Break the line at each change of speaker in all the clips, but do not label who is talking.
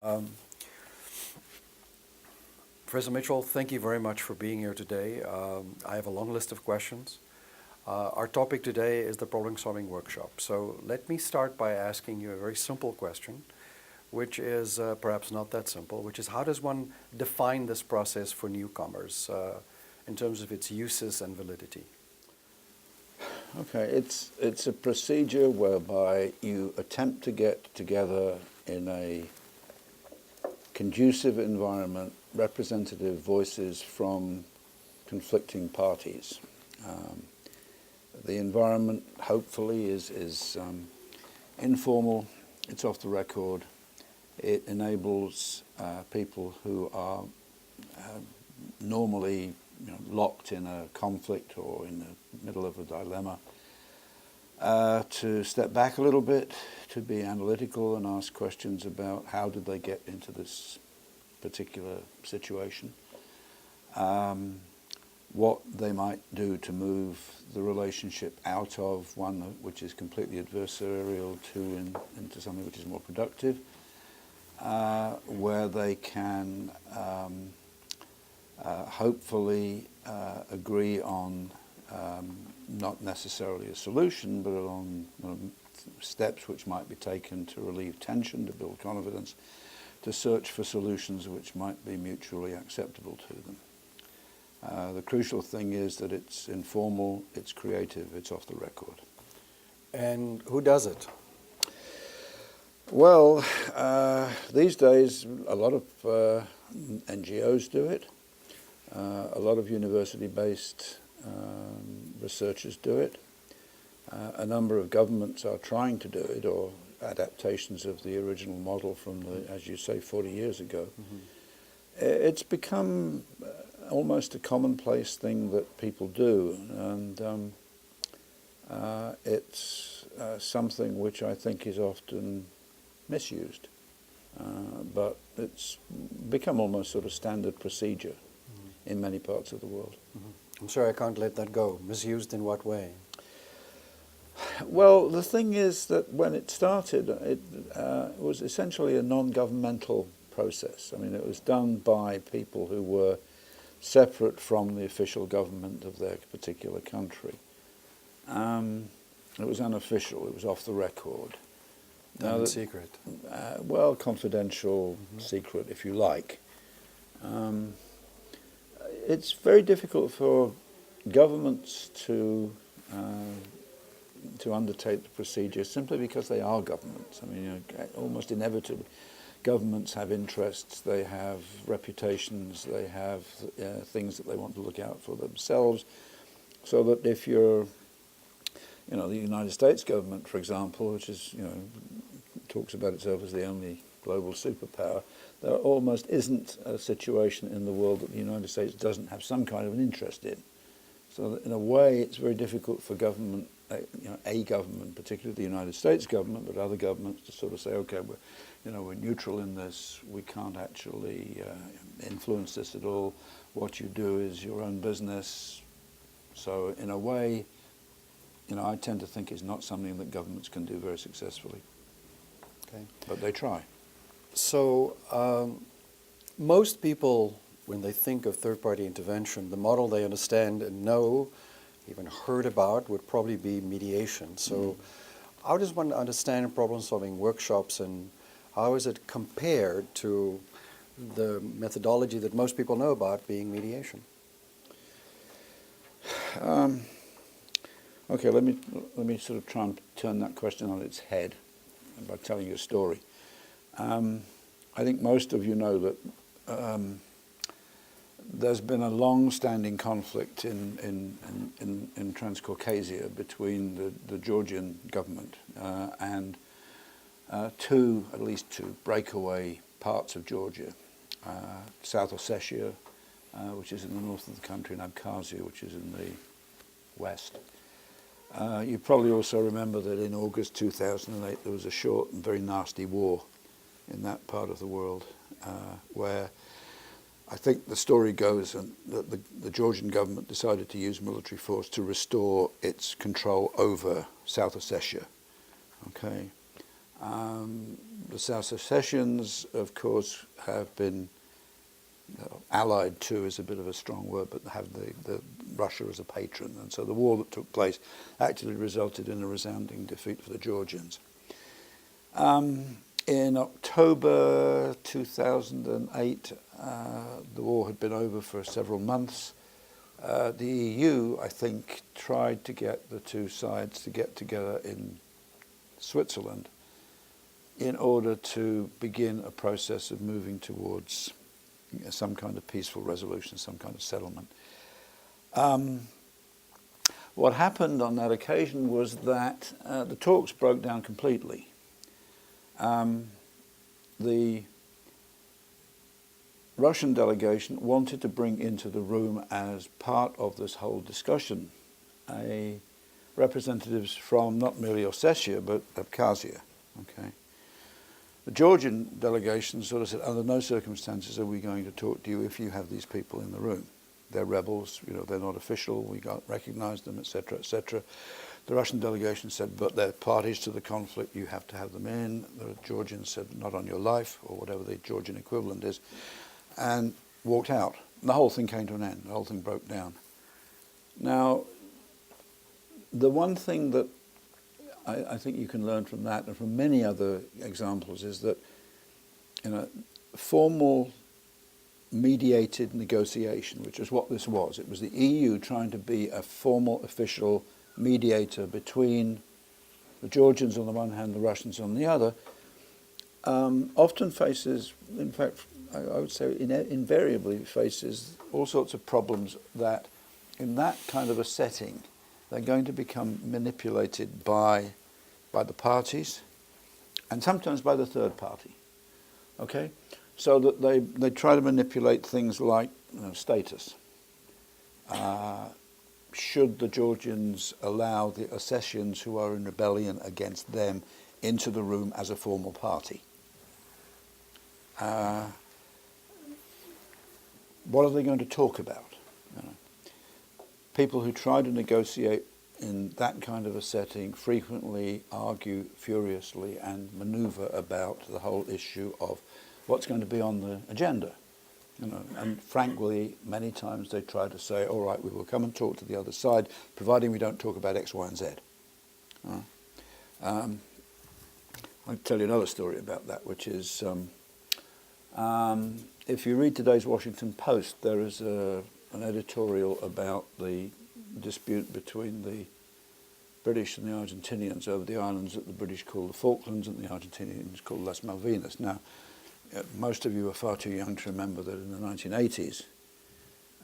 Um, Professor Mitchell, thank you very much for being here today. I have a long list of questions. Our topic today is the problem-solving workshop. So let me start by asking you a very simple question, which is perhaps not that simple, which is how does one define this process for newcomers in terms of its uses and validity?
Okay, it's a procedure whereby you attempt to get together in a conducive environment representative voices from conflicting parties. The environment hopefully is informal, it's off the record, it enables people who are normally locked in a conflict or in the middle of a dilemma, to step back a little bit, to be analytical and ask questions about how did they get into this particular situation, what they might do to move the relationship out of one which is completely adversarial into something which is more productive, where they can hopefully agree on not necessarily a solution, but on steps which might be taken to relieve tension, to build confidence, to search for solutions which might be mutually acceptable to them. The crucial thing is that it's informal, it's creative, it's off the record.
And who does it?
Well, these days a lot of NGOs do it. A lot of university-based researchers do it. A number of governments are trying to do it, or adaptations of the original model from, as you say, 40 years ago. Mm-hmm. It's become almost a commonplace thing that people do, and it's something which I think is often misused. But it's become almost sort of standard procedure in many parts of the world.
Mm-hmm. I'm sorry, I can't let that go. Misused in what way?
Well, the thing is that when it started, it was essentially a non-governmental process. I mean, it was done by people who were separate from the official government of their particular country. It was unofficial, it was off the record.
Done in secret.
Well, confidential, secret, if you like. It's very difficult for governments to undertake the procedure simply because they are governments. I mean, almost inevitably, governments have interests, they have reputations, they have things that they want to look out for themselves. So that if you're, the United States government, for example, which is, talks about itself as the only global superpower, there almost isn't a situation in the world that the United States doesn't have some kind of an interest in. So that in a way, it's very difficult for government, a government, particularly the United States government, but other governments, to sort of say, okay, we're neutral in this. We can't actually influence this at all. What you do is your own business. So in a way, I tend to think it's not something that governments can do very successfully.
Okay.
But they try.
So most people, when they think of third-party intervention, the model they understand and know, even heard about, would probably be mediation. So how does one understand problem-solving workshops, and how is it compared to the methodology that most people know about, being mediation?
Okay, let me sort of try and turn that question on its head by telling you a story. I think most of you know that there's been a long-standing conflict in Transcaucasia between the Georgian government and at least two breakaway parts of Georgia, South Ossetia, which is in the north of the country, and Abkhazia, which is in the west. You probably also remember that in August 2008 there was a short and very nasty war in that part of the world, where I think the story goes that the Georgian government decided to use military force to restore its control over South Ossetia. Okay, The South Ossetians, of course, have been allied to is a bit of a strong word, but have the Russia as a patron. And so the war that took place actually resulted in a resounding defeat for the Georgians. In October 2008, the war had been over for several months. The EU, I think, tried to get the two sides to get together in Switzerland in order to begin a process of moving towards some kind of peaceful resolution, some kind of settlement. What happened on that occasion was that the talks broke down completely. The Russian delegation wanted to bring into the room, as part of this whole discussion, representatives from not merely Ossetia but Abkhazia. Okay. The Georgian delegation sort of said, under no circumstances are we going to talk to you if you have these people in the room. They're rebels, they're not official, we can't recognize them, etc., etc. The Russian delegation said, but they're parties to the conflict, you have to have them in. The Georgians said, not on your life, or whatever the Georgian equivalent is, and walked out. And the whole thing came to an end, the whole thing broke down. Now, the one thing that I think you can learn from that and from many other examples is that formal mediated negotiation, which is what this was. It was the EU trying to be a formal official mediator between the Georgians on the one hand, the Russians on the other, often faces, in fact, I would say invariably faces all sorts of problems that in that kind of a setting they're going to become manipulated by the parties and sometimes by the third party. Okay? So that they try to manipulate things like status. Should the Georgians allow the Ossetians who are in rebellion against them into the room as a formal party? What are they going to talk about? People who try to negotiate in that kind of a setting frequently argue furiously and maneuver about the whole issue of what's going to be on the agenda. And frankly, many times they try to say, all right, we will come and talk to the other side, providing we don't talk about X, Y, and Z. I'll tell you another story about that, which is if you read today's Washington Post, there is an editorial about the dispute between the British and the Argentinians over the islands that the British call the Falklands and the Argentinians call Las Malvinas. Now, most of you are far too young to remember that in the 1980s,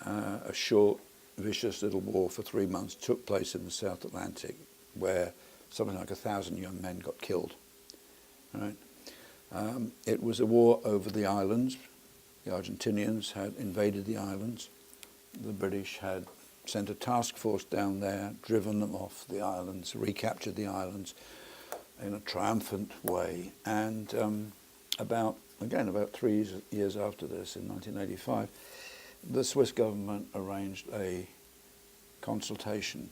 a short, vicious little war for 3 months took place in the South Atlantic where something like 1,000 young men got killed. Right? It was a war over the islands. The Argentinians had invaded the islands. The British had sent a task force down there, driven them off the islands, recaptured the islands in a triumphant way. And about 3 years after this, in 1985, the Swiss government arranged a consultation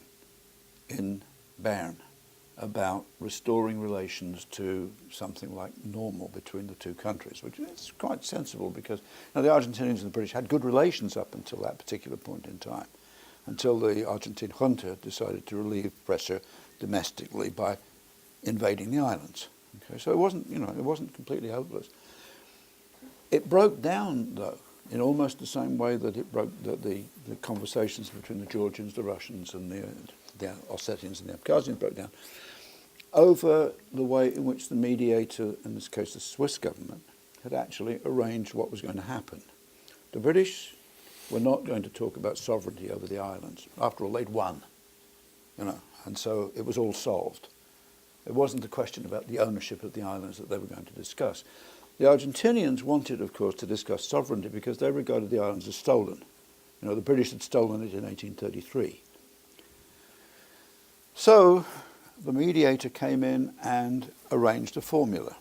in Bern about restoring relations to something like normal between the two countries, which is quite sensible because the Argentinians and the British had good relations up until that particular point in time, until the Argentine junta decided to relieve pressure domestically by invading the islands. Okay, so it wasn't completely hopeless. It broke down, though, in almost the same way that it broke the conversations between the Georgians, the Russians, and the Ossetians and the Abkhazians broke down, over the way in which the mediator, in this case the Swiss government, had actually arranged what was going to happen. The British were not going to talk about sovereignty over the islands. After all, they'd won, and so it was all solved. It wasn't a question about the ownership of the islands that they were going to discuss. The Argentinians wanted, of course, to discuss sovereignty because they regarded the islands as stolen. The British had stolen it in 1833. So the mediator came in and arranged a formula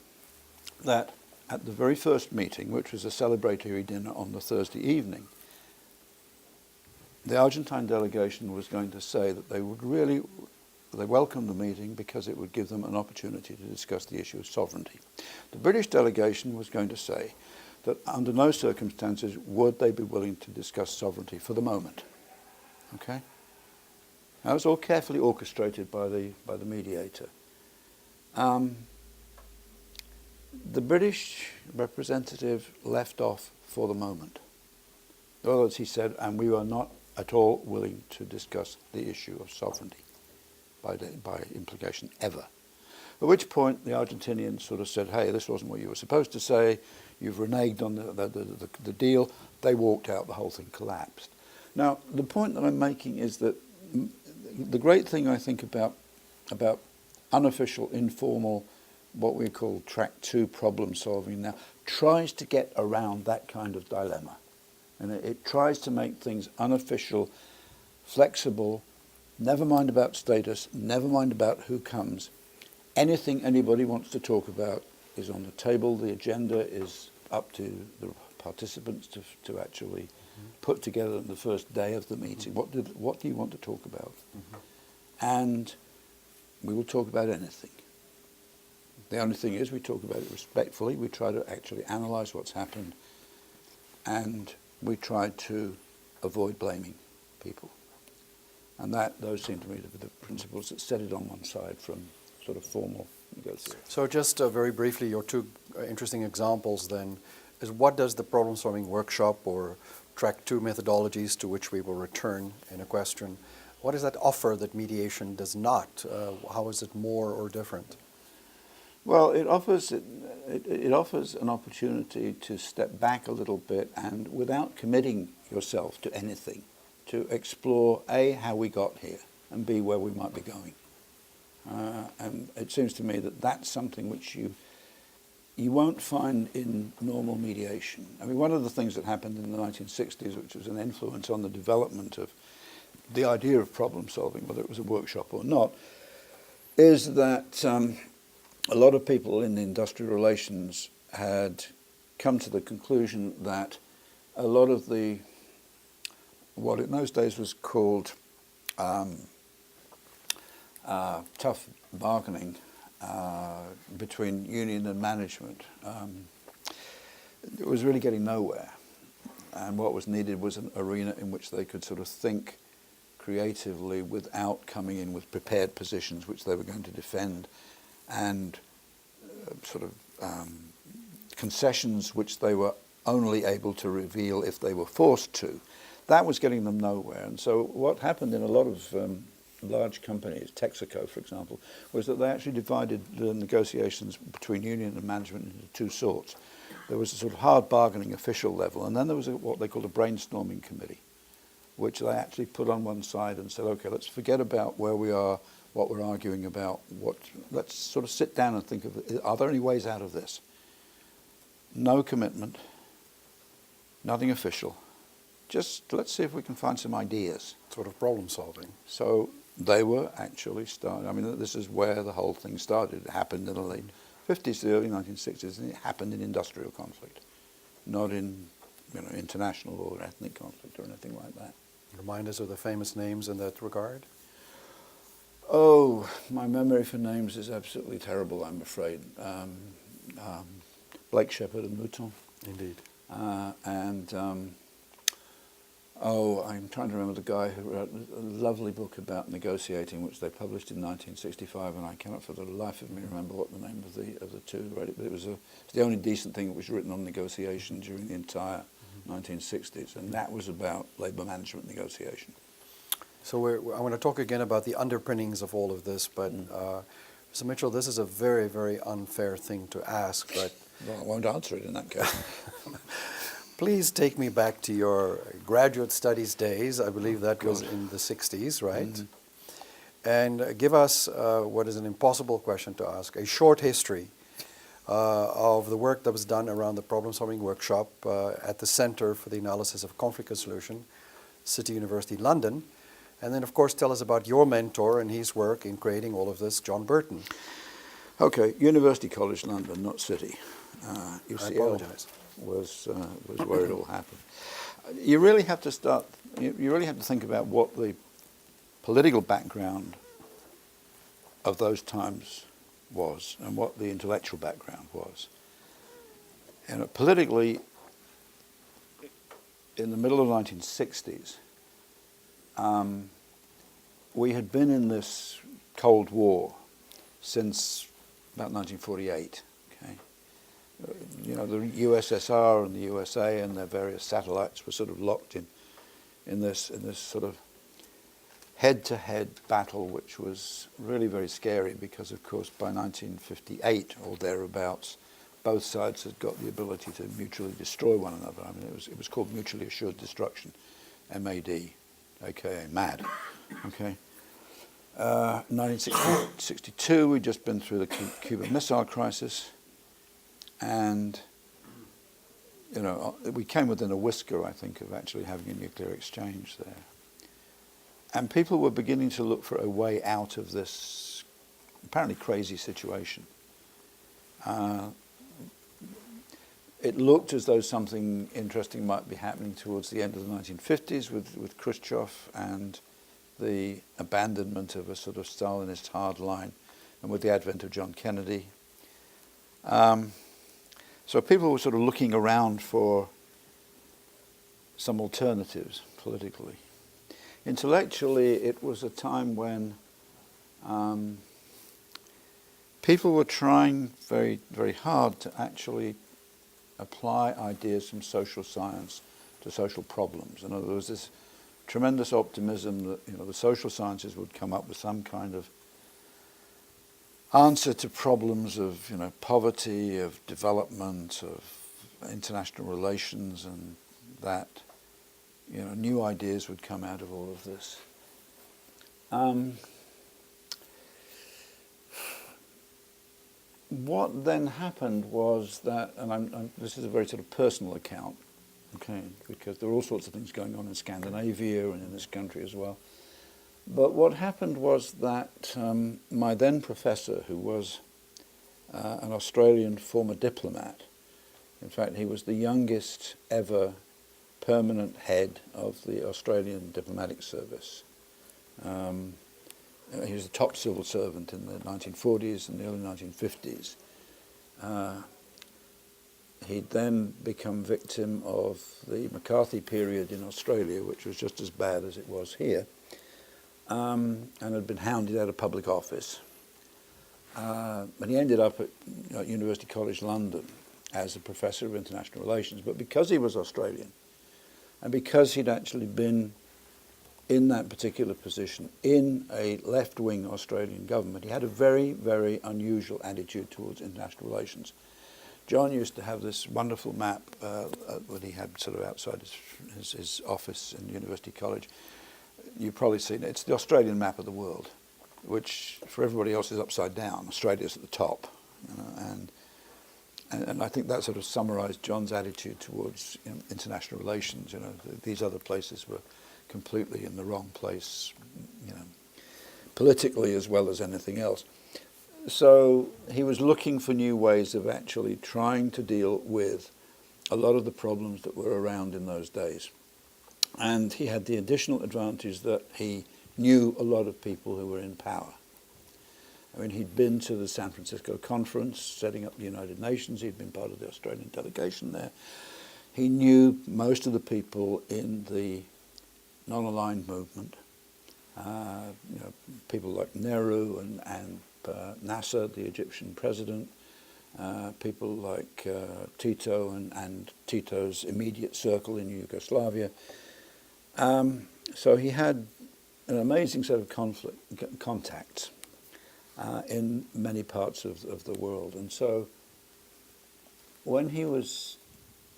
that at the very first meeting, which was a celebratory dinner on the Thursday evening, the Argentine delegation was going to say that they would really they welcomed the meeting because it would give them an opportunity to discuss the issue of sovereignty. The British delegation was going to say that under no circumstances would they be willing to discuss sovereignty for the moment. Okay? That was all carefully orchestrated by the mediator. The British representative left off for the moment. In other words, he said, and we are not at all willing to discuss the issue of sovereignty by implication ever. At which point the Argentinians sort of said, hey, this wasn't what you were supposed to say, you've reneged on the deal. They walked out, the whole thing collapsed. Now, the point that I'm making is that the great thing I think about unofficial, informal, what we call track 2 problem solving now, tries to get around that kind of dilemma. And it tries to make things unofficial, flexible, never mind about status, never mind about who comes. Anything anybody wants to talk about is on the table. The agenda is up to the participants to actually put together on the first day of the meeting. What do you want to talk about? And we will talk about anything. The only thing is we talk about it respectfully. We try to actually analyse what's happened, and we try to avoid blaming people. And those seem to me to be the principles that set it on one side from sort of formal negotiation.
So just very briefly, your two interesting examples then is what does the problem-solving workshop or track 2 methodologies, to which we will return in a question, what does that offer that mediation does not? How is it more or different?
Well, it offers an opportunity to step back a little bit and, without committing yourself to anything, to explore A, how we got here, and B, where we might be going. And it seems to me that that's something which you won't find in normal mediation. I mean, one of the things that happened in the 1960s, which was an influence on the development of the idea of problem solving, whether it was a workshop or not, is that a lot of people in industrial relations had come to the conclusion that a lot of what in those days was called tough bargaining between union and management, it was really getting nowhere. And what was needed was an arena in which they could sort of think creatively without coming in with prepared positions which they were going to defend, and concessions which they were only able to reveal if they were forced to. That was getting them nowhere. And so what happened in a lot of large companies, Texaco for example, was that they actually divided the negotiations between union and management into two sorts. There was a sort of hard bargaining official level, and then there was what they called a brainstorming committee, which they actually put on one side and said, okay, let's forget about where we are, what we're arguing about, let's sort of sit down and think of, are there any ways out of this? No commitment, nothing official. Just let's see if we can find some ideas.
Sort of problem solving.
So they were actually starting. I mean, this is where the whole thing started. It happened in the late 50s, the early 1960s, and it happened in industrial conflict, not in international or ethnic conflict or anything like that.
Remind us of the famous names in that regard.
Oh, my memory for names is absolutely terrible, I'm afraid. Blake Shepherd and Mouton.
Indeed.
I'm trying to remember the guy who wrote a lovely book about negotiating, which they published in 1965, and I cannot for the life of me remember what the name of the two wrote it. But it was the only decent thing that was written on negotiation during the entire 1960s, and that was about labour management negotiation.
So I want to talk again about the underpinnings of all of this, but Mr. Mitchell, this is a very, very unfair thing to ask, but...
Well, I won't answer it in that case.
Please take me back to your graduate studies days. I believe that was in the 60s, right? Mm-hmm. And give us what is an impossible question to ask, a short history of the work that was done around the problem-solving workshop at the Centre for the Analysis of Conflict Resolution, City University, London. And then, of course, tell us about your mentor and his work in creating all of this, John Burton.
Okay, University College London, not City. UCL
I apologize.
Was where it all happened. You really have to think about what the political background of those times was and what the intellectual background was. And politically, in the middle of the 1960s, we had been in this Cold War since about 1948. Okay, the USSR and the USA and their various satellites were sort of locked in this sort of head-to-head battle, which was really very scary because, of course, by 1958 or thereabouts, both sides had got the ability to mutually destroy one another. I mean, it was called mutually assured destruction, MAD, aka MAD. Okay. 1962, we'd just been through the Cuban Missile Crisis, and we came within a whisker, I think, of actually having a nuclear exchange there. And people were beginning to look for a way out of this apparently crazy situation. It looked as though something interesting might be happening towards the end of the 1950s with Khrushchev and the abandonment of a sort of Stalinist hard line, and with the advent of John Kennedy. So people were sort of looking around for some alternatives politically. Intellectually, it was a time when people were trying very, very hard to actually apply ideas from social science to social problems. And there was this tremendous optimism that the social sciences would come up with some kind of answer to problems of poverty, of development, of international relations, and that new ideas would come out of all of this. What then happened was that, and this is a very sort of personal account, okay, because there are all sorts of things going on in Scandinavia and in this country as well. But what happened was that my then professor, who was an Australian former diplomat, in fact he was the youngest ever permanent head of the Australian diplomatic service. He was a top civil servant in the 1940s and the early 1950s. He'd then become victim of the McCarthy period in Australia, which was just as bad as it was here, and had been hounded out of public office. And he ended up at University College London as a professor of international relations. But because he was Australian, and because he'd actually been in that particular position in a left-wing Australian government, he had a very, very unusual attitude towards international relations. John used to have this wonderful map that he had sort of outside his office in University College. You've probably seen it. It's the Australian map of the world, which for everybody else is upside down. Australia's at the top. And I think that sort of summarised John's attitude towards international relations. These other places were completely in the wrong place, politically as well as anything else. So he was looking for new ways of actually trying to deal with a lot of the problems that were around in those days. And he had the additional advantage that he knew a lot of people who were in power. I mean, he'd been to the San Francisco conference, setting up the United Nations. He'd been part of the Australian delegation there. He knew most of the people in the non-aligned movement, people like Nehru and Nasser, the Egyptian president, people like Tito and Tito's immediate circle in Yugoslavia. So he had an amazing set of contacts in many parts of the world. And so when he was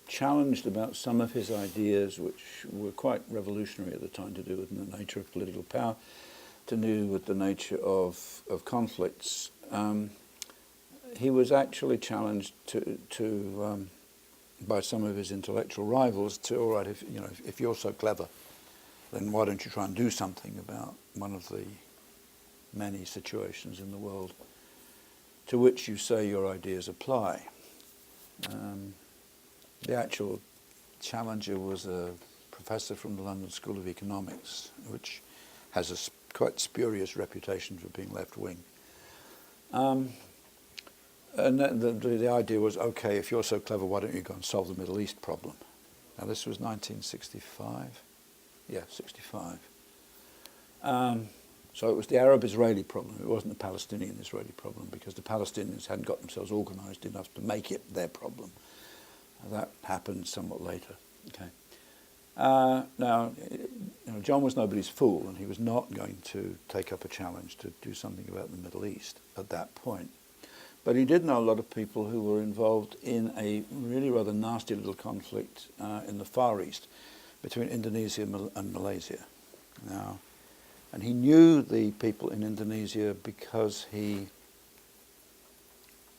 challenged about some of his ideas, which were quite revolutionary at the time, to do with the nature of political power, to do with the nature of conflicts, he was actually challenged to by some of his intellectual rivals to, all right, if you're so clever, then why don't you try and do something about one of the many situations in the world to which you say your ideas apply. The actual challenger was a professor from the London School of Economics, which has a quite spurious reputation for being left-wing. And the idea was, okay, if you're so clever, why don't you go and solve the Middle East problem? Now this was 1965. Yeah, 65. So it was the Arab-Israeli problem. It wasn't the Palestinian-Israeli problem, because the Palestinians hadn't got themselves organised enough to make it their problem. That happened somewhat later. Okay. Now, John was nobody's fool, and he was not going to take up a challenge to do something about the Middle East at that point. But he did know a lot of people who were involved in a really rather nasty little conflict in the Far East between Indonesia and Malaysia. Now, and he knew the people in Indonesia because he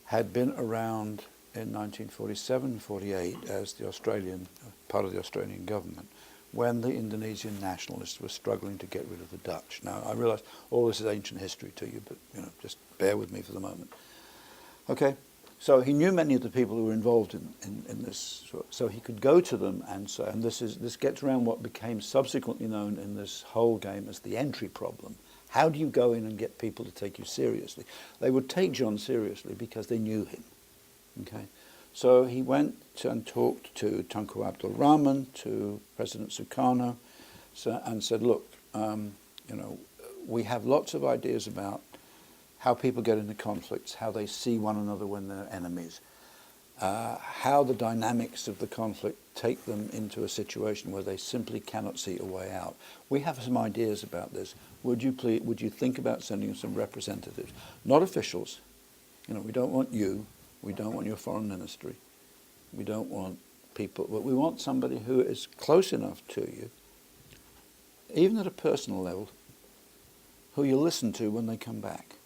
had been around in 1947-48 as the Australian, part of the Australian government, when the Indonesian nationalists were struggling to get rid of the Dutch. Now, I realise all this is ancient history to you, but just bear with me for the moment. Okay, so he knew many of the people who were involved in this, so he could go to them and say, and this gets around what became subsequently known in this whole game as the entry problem. How do you go in and get people to take you seriously? They would take John seriously because they knew him. Okay, so he went and talked to Tunku Abdul Rahman, to President Sukarno, and said, look, we have lots of ideas about how people get into conflicts, how they see one another when they're enemies, how the dynamics of the conflict take them into a situation where they simply cannot see a way out. We have some ideas about this. Would you think about sending some representatives, not officials? We don't want you. We don't want your foreign ministry. We don't want people, but we want somebody who is close enough to you, even at a personal level, who you listen to when they come back.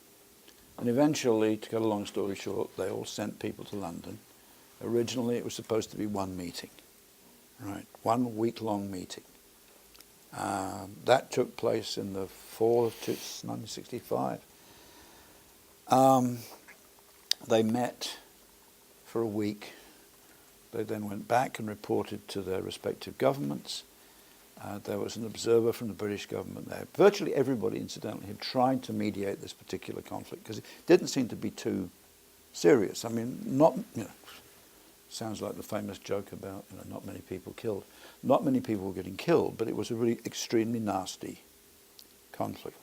And eventually, to cut a long story short, they all sent people to London. Originally, it was supposed to be one meeting, right? 1 week-long meeting. That took place in the fall of 1965. They met for a week. They then went back and reported to their respective governments. There was an observer from the British government there. Virtually everybody, incidentally, had tried to mediate this particular conflict because it didn't seem to be too serious. I mean, sounds like the famous joke about not many people killed. Not many people were getting killed, but it was a really extremely nasty conflict.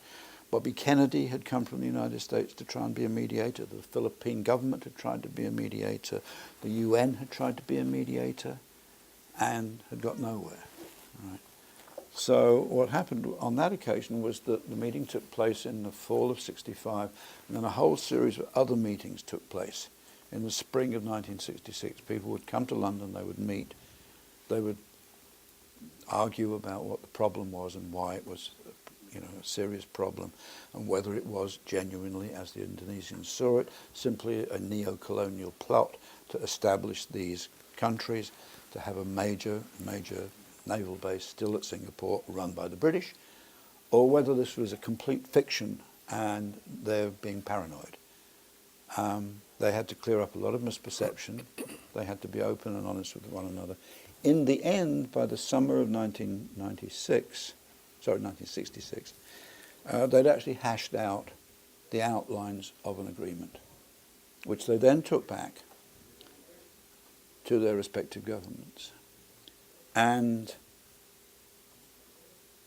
Bobby Kennedy had come from the United States to try and be a mediator. The Philippine government had tried to be a mediator. The UN had tried to be a mediator and had got nowhere. Right. So what happened on that occasion was that the meeting took place in the fall of 65, and then a whole series of other meetings took place. In the spring of 1966, people would come to London, they would meet, they would argue about what the problem was and why it was a serious problem, and whether it was genuinely, as the Indonesians saw it, simply a neo-colonial plot to establish these countries, to have a major naval base still at Singapore run by the British, or whether this was a complete fiction and they're being paranoid. They had to clear up a lot of misperception. They had to be open and honest with one another. In the end, by the summer of 1966, they'd actually hashed out the outlines of an agreement, which they then took back to their respective governments. And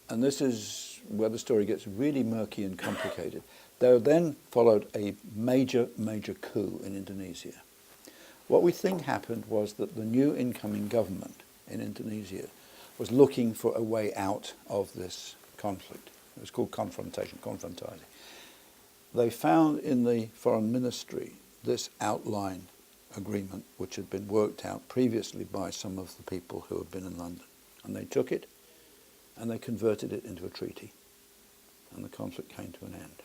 this is where the story gets really murky and complicated. There then followed a major coup in Indonesia. What we think happened was that the new incoming government in Indonesia was looking for a way out of this conflict. It was called confrontasi. They found in the foreign ministry this outline agreement which had been worked out previously by some of the people who had been in London. And they took it and they converted it into a treaty. And the conflict came to an end.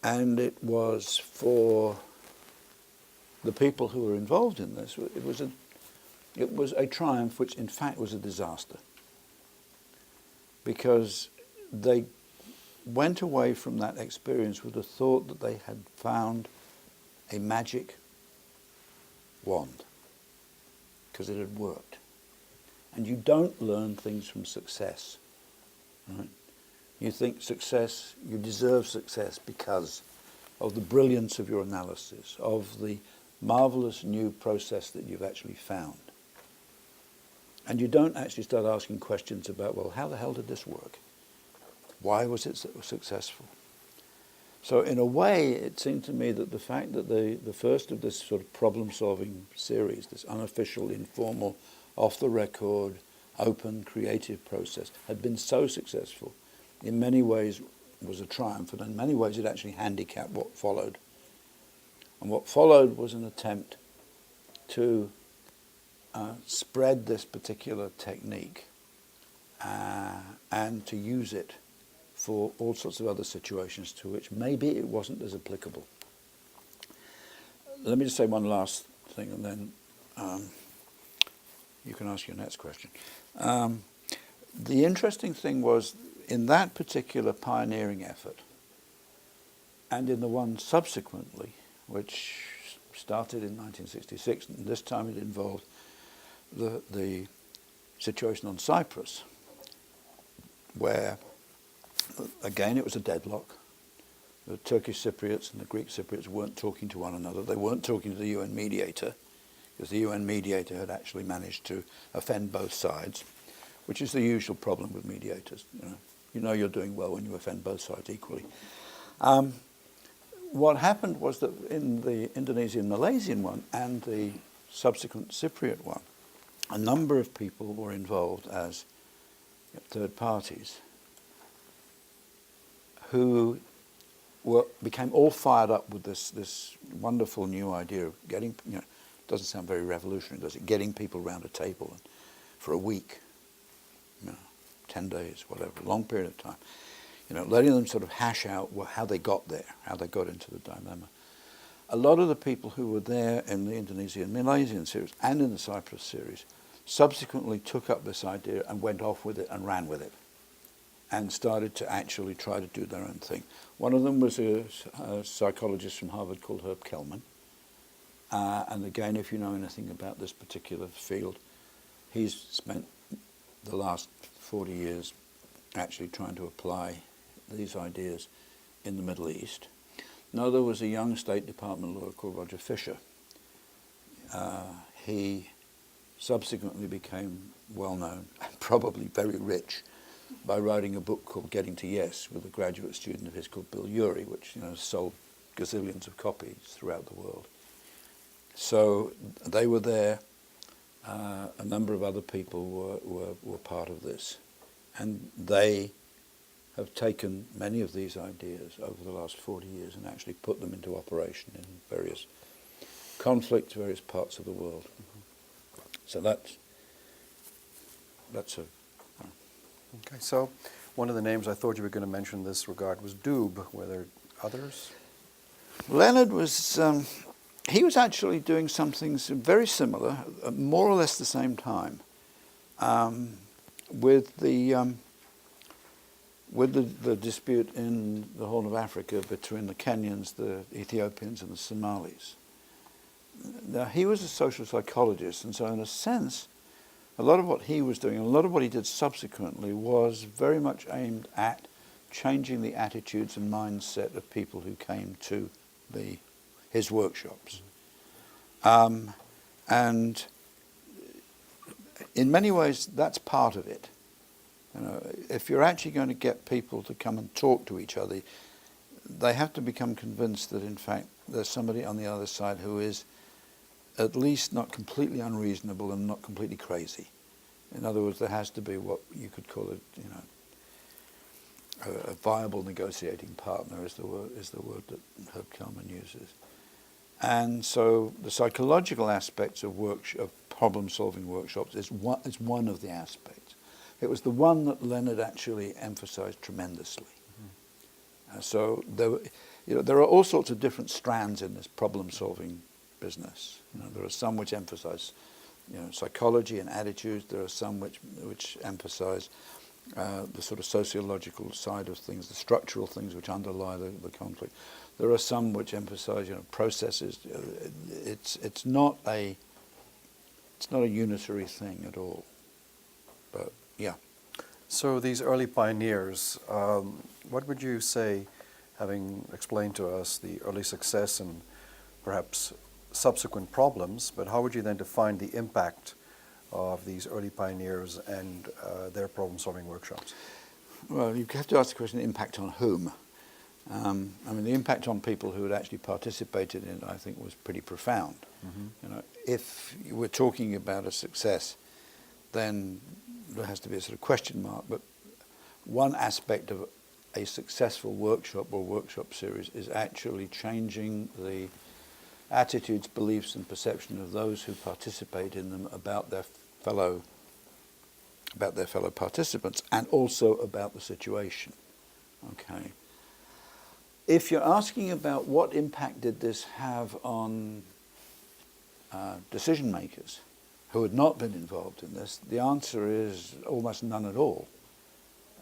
And it was for the people who were involved in this, it was a triumph which in fact was a disaster. Because they went away from that experience with the thought that they had found a magic wand, because it had worked. And you don't learn things from success, right? You think success, you deserve success because of the brilliance of your analysis, of the marvelous new process that you've actually found. And you don't actually start asking questions about, well, how the hell did this work? Why was it successful? So in a way, it seemed to me that the fact that the first of this sort of problem-solving series, this unofficial, informal, off-the-record, open, creative process, had been so successful, in many ways was a triumph, and in many ways it actually handicapped what followed. And what followed was an attempt to spread this particular technique and to use it for all sorts of other situations to which maybe it wasn't as applicable. Let me just say one last thing, and then you can ask your next question. The interesting thing was, in that particular pioneering effort, and in the one subsequently, which started in 1966, and this time it involved the situation on Cyprus, where, again, it was a deadlock. The Turkish Cypriots and the Greek Cypriots weren't talking to one another. They weren't talking to the UN mediator, because the UN mediator had actually managed to offend both sides, which is the usual problem with mediators. You know you're doing well when you offend both sides equally. What happened was that in the Indonesian-Malaysian one and the subsequent Cypriot one, a number of people were involved as third parties who became all fired up with this wonderful new idea of getting, doesn't sound very revolutionary, does it? Getting people around a table for a week, 10 days, whatever, a long period of time. Letting them sort of hash out how they got there, how they got into the dilemma. A lot of the people who were there in the Indonesian-Malaysian series and in the Cyprus series subsequently took up this idea and went off with it and ran with it and started to actually try to do their own thing. One of them was a psychologist from Harvard called Herb Kelman. And again, if you know anything about this particular field, he's spent the last 40 years actually trying to apply these ideas in the Middle East. Now, there was a young State Department lawyer called Roger Fisher. He subsequently became well known and probably very rich by writing a book called Getting to Yes with a graduate student of his called Bill Urey, which sold gazillions of copies throughout the world. So they were there. A number of other people were part of this, and they have taken many of these ideas over the last 40 years and actually put them into operation in various conflicts, various parts of the world. So that's a...
Okay, so one of the names I thought you were going to mention in this regard was Doob. Were there others?
Leonard was... he was actually doing some things very similar, more or less the same time, with the dispute in the Horn of Africa between the Kenyans, the Ethiopians, and the Somalis. Now, he was a social psychologist, and so in a sense, a lot of what he was doing, and a lot of what he did subsequently, was very much aimed at changing the attitudes and mindset of people who came to his workshops. And in many ways, that's part of it. If you're actually going to get people to come and talk to each other, they have to become convinced that, in fact, there's somebody on the other side who is at least not completely unreasonable and not completely crazy. In other words, there has to be what you could call a viable negotiating partner is the word that Herb Kelman uses. And so the psychological aspects of problem-solving workshops is one of the aspects. It was the one that Leonard actually emphasized tremendously. Mm-hmm. So there are all sorts of different strands in this problem-solving business. There are some which emphasize psychology and attitudes. There are some which emphasize the sort of sociological side of things, the structural things which underlie the conflict. There are some which emphasize processes. It's not a unitary thing at all. But yeah.
So these early pioneers, what would you say, having explained to us the early success and perhaps subsequent problems, but how would you then define the impact of these early pioneers and their problem-solving workshops?
Well, you have to ask the question, impact on whom? I mean, the impact on people who had actually participated in it, I think, was pretty profound. You know, if you were talking about a success, then there has to be a sort of question mark. But one aspect of a successful workshop or workshop series is actually changing the attitudes, beliefs, and perception of those who participate in them about their fellow participants, and also about the situation. Okay. If you're asking about what impact did this have on decision makers who had not been involved in this, the answer is almost none at all.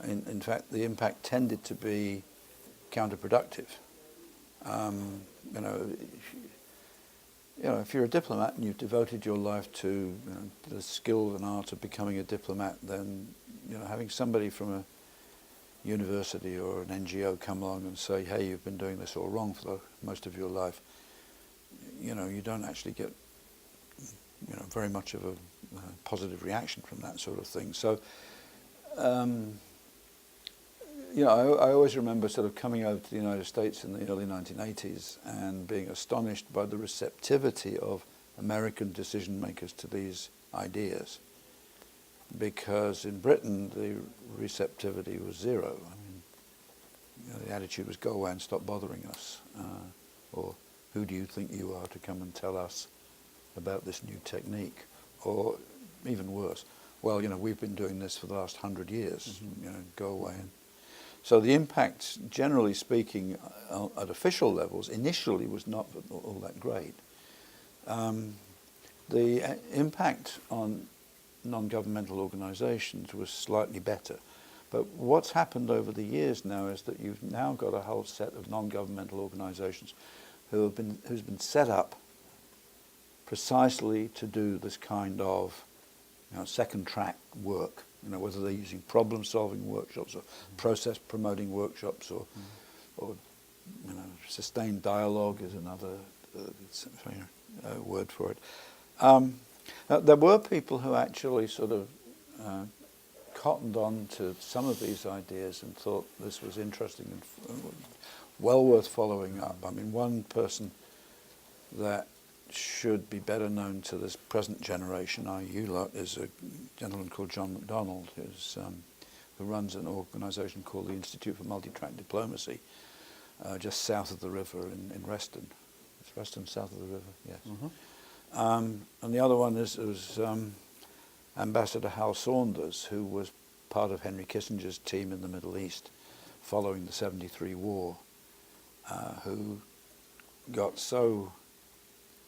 In fact, the impact tended to be counterproductive. If you're a diplomat and you've devoted your life to the skill and art of becoming a diplomat, then having somebody from a university or an NGO come along and say, "Hey, you've been doing this all wrong for most of your life," you don't actually get very much of a positive reaction from that sort of thing. So, I always remember sort of coming over to the United States in the early 1980s and being astonished by the receptivity of American decision makers to these ideas. Because in Britain, the receptivity was zero. I mean, the attitude was, "Go away and stop bothering us," or "Who do you think you are to come and tell us about this new technique?" Or even worse, "Well, we've been doing this for the last 100 years. Go away." And so the impact, generally speaking, at official levels, initially was not all that great. The impact on non-governmental organisations was slightly better. But what's happened over the years now is that you've now got a whole set of non-governmental organisations who's been set up precisely to do this kind of second track work. Whether they're using problem-solving workshops or process-promoting workshops or sustained dialogue is another word for it. There were people who actually sort of cottoned on to some of these ideas and thought this was interesting and well worth following up. I mean, one person that should be better known to this present generation, i.e. you lot, is a gentleman called John MacDonald, who runs an organisation called the Institute for Multi-Track Diplomacy, just south of the river in Reston. It's Reston, south of the river, yes. And the other one was Ambassador Hal Saunders, who was part of Henry Kissinger's team in the Middle East following the 73 war, who got so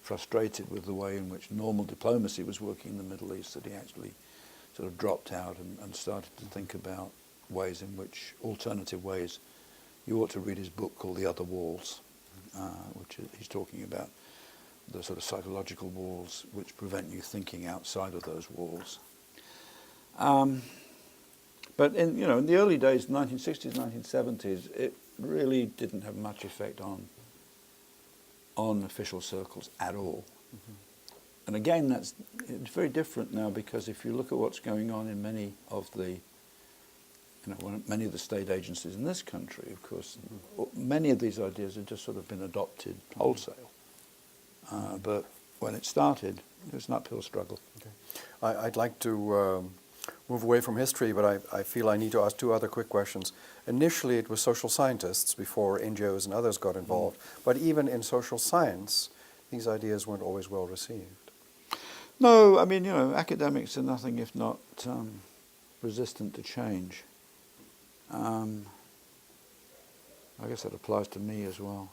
frustrated with the way in which normal diplomacy was working in the Middle East that he actually sort of dropped out and started to think about ways in which, alternative ways. You ought to read his book called The Other Walls, which he's talking about the sort of psychological walls which prevent you thinking outside of those walls. But in the early days, 1960s, 1970s, it really didn't have much effect on official circles at all. And again, it's very different now, because if you look at what's going on in many of the state agencies in this country, of course, many of these ideas have just sort of been adopted wholesale. But when it started, it was an uphill struggle.
Okay. I'd like to move away from history, but I feel I need to ask two other quick questions. Initially, it was social scientists before NGOs and others got involved. But even in social science, these ideas weren't always well received.
No, I mean, academics are nothing if not resistant to change. I guess that applies to me as well.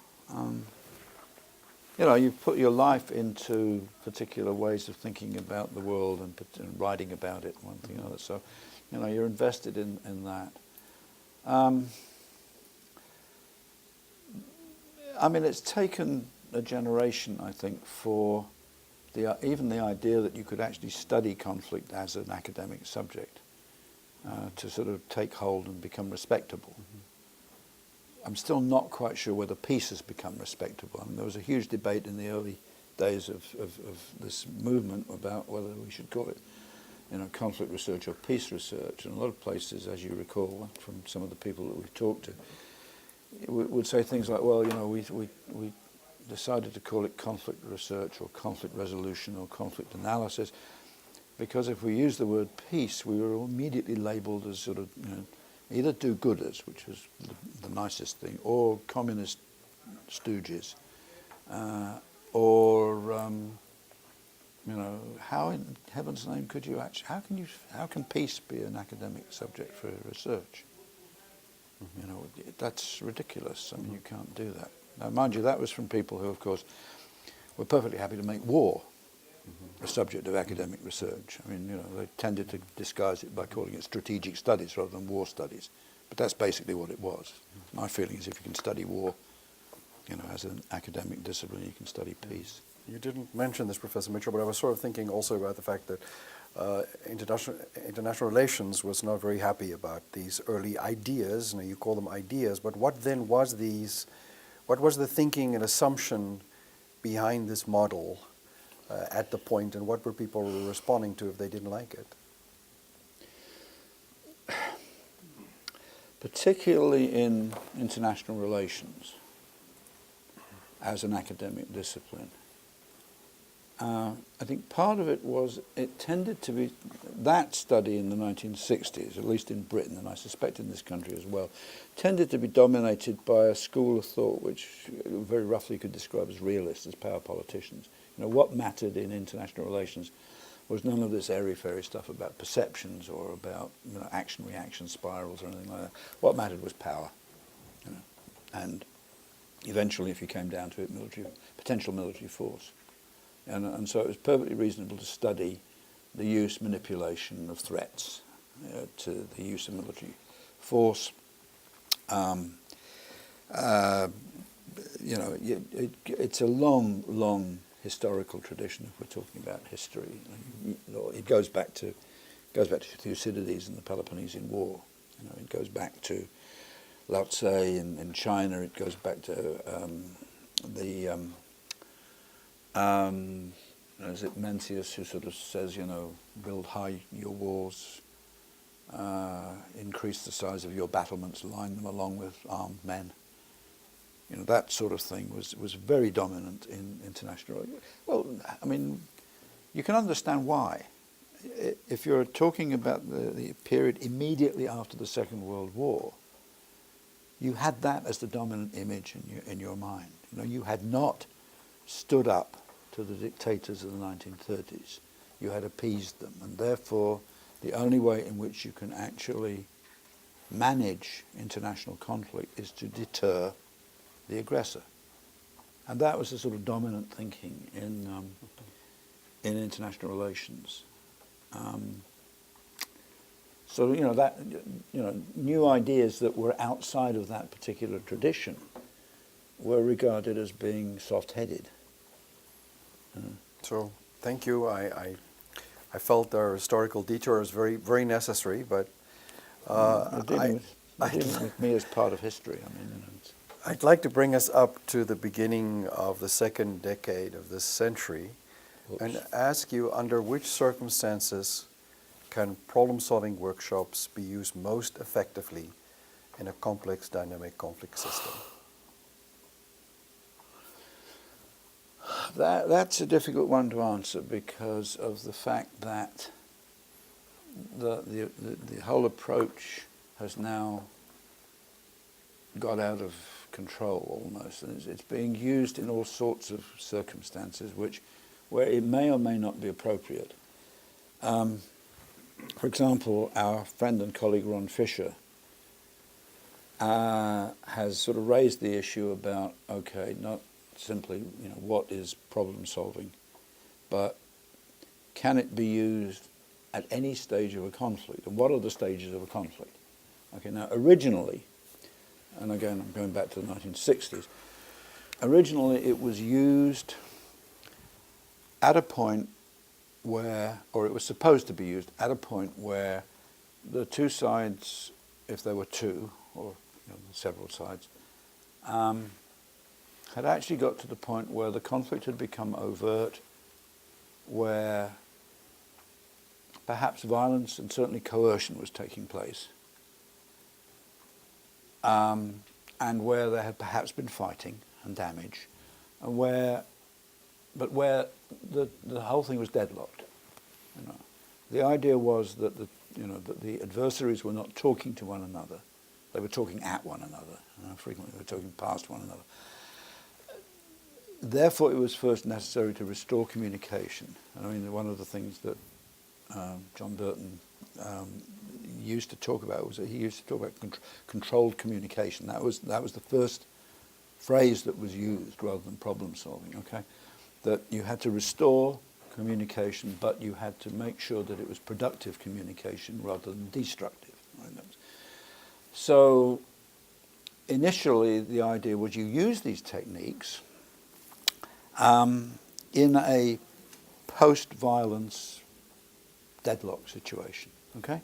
You've put your life into particular ways of thinking about the world and writing about it, one thing or another. So, you're invested in that. I mean, it's taken a generation, I think, for even the idea that you could actually study conflict as an academic subject. to sort of take hold and become respectable. I'm still not quite sure whether peace has become respectable. I mean, there was a huge debate in the early days of this movement about whether we should call it, conflict research or peace research. And a lot of places, as you recall from some of the people that we've talked to, would say things like, well, we decided to call it conflict research or conflict resolution or conflict analysis because if we use the word peace, we were immediately labelled as sort of, either do-gooders, which was the nicest thing, or communist stooges, or how in heaven's name could you actually? How can peace be an academic subject for research? That's ridiculous. I mean, you can't do that. Now, mind you, that was from people who, of course, were perfectly happy to make war a subject of academic research. I mean, they tended to disguise it by calling it strategic studies rather than war studies. But that's basically what it was. My feeling is if you can study war, as an academic discipline, you can study peace.
You didn't mention this, Professor Mitchell, but I was sort of thinking also about the fact that international relations was not very happy about these early ideas. You call them ideas, but what then was what was the thinking and assumption behind this model at the point, and what were people responding to if they didn't like it?
Particularly in international relations as an academic discipline. I think part of it was it tended to be, that study in the 1960s, at least in Britain, and I suspect in this country as well, tended to be dominated by a school of thought which very roughly could describe as realists, as power politicians. What mattered in international relations was none of this airy-fairy stuff about perceptions or about action-reaction spirals or anything like that. What mattered was power. And eventually, if you came down to it, potential military force. And so it was perfectly reasonable to study the use, manipulation of threats, to the use of military force. It's a long historical tradition if we're talking about history. It goes back to Thucydides and the Peloponnesian War. It goes back to Lao Tse in China. It goes back to is it Mencius who sort of says, build high your walls, increase the size of your battlements, line them along with armed men. That sort of thing was very dominant in international. Well, I mean, you can understand why. If you're talking about the period immediately after the Second World War, you had that as the dominant image in your mind. You had not stood up to the dictators of the 1930s. You had appeased them, and therefore the only way in which you can actually manage international conflict is to deter the aggressor. And that was the sort of dominant thinking in international relations. New ideas that were outside of that particular tradition were regarded as being soft-headed.
So, thank you. I felt our historical detour is very, very necessary, but
You're dealing with me as part of history. I mean,
I'd like to bring us up to the beginning of the second decade of this century and ask you, under which circumstances can problem-solving workshops be used most effectively in a complex dynamic conflict system?
That's a difficult one to answer because of the fact that the whole approach has now got out of control almost, and it's being used in all sorts of circumstances where it may or may not be appropriate. For example, our friend and colleague Ron Fisher has sort of raised the issue about, not simply, what is problem solving, but can it be used at any stage of a conflict, and what are the stages of a conflict? Now originally, and again I'm going back to the 1960s, originally it was used at a point where, or it was supposed to be used at a point where the two sides, if there were two, or several sides, had actually got to the point where the conflict had become overt, where perhaps violence and certainly coercion was taking place, and where there had perhaps been fighting and damage, and where the whole thing was deadlocked. The idea was that that the adversaries were not talking to one another; they were talking at one another. Frequently, they were talking past one another. Therefore, it was first necessary to restore communication. And I mean, one of the things that John Burton used to talk about was that he used to talk about controlled communication. That was the first phrase that was used rather than problem solving. Okay, that you had to restore communication, but you had to make sure that it was productive communication rather than destructive. Right? So initially, the idea was you use these techniques in a post-violence deadlock situation. Okay.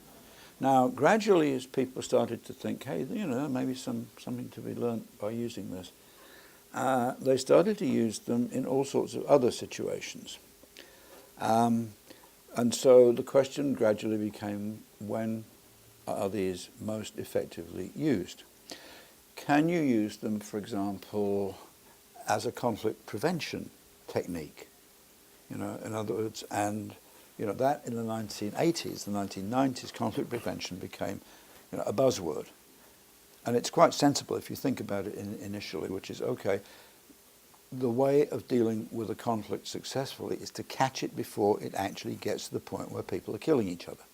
Now, gradually, as people started to think, hey, maybe something to be learnt by using this, they started to use them in all sorts of other situations. And so the question gradually became, when are these most effectively used? Can you use them, for example, as a conflict prevention technique? In other words, and that in the 1980s, the 1990s, conflict prevention became a buzzword. And it's quite sensible if you think about it initially, which is, okay, the way of dealing with a conflict successfully is to catch it before it actually gets to the point where people are killing each other.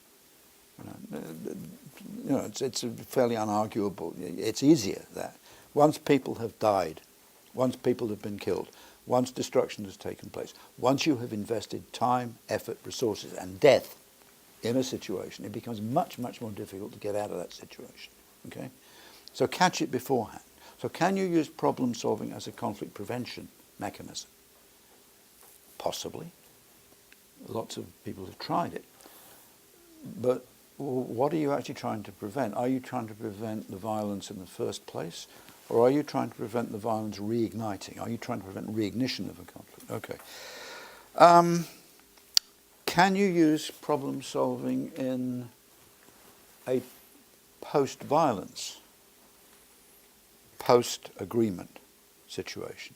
It's fairly unarguable. It's easier that once people have died, once people have been killed, once destruction has taken place, once you have invested time, effort, resources, and death in a situation, it becomes much, much more difficult to get out of that situation. Okay? So catch it beforehand. So can you use problem solving as a conflict prevention mechanism? Possibly. Lots of people have tried it. But what are you actually trying to prevent? Are you trying to prevent the violence in the first place? Or are you trying to prevent the violence reigniting? Are you trying to prevent reignition of a conflict? Okay. Can you use problem solving in a post-violence, post-agreement situation?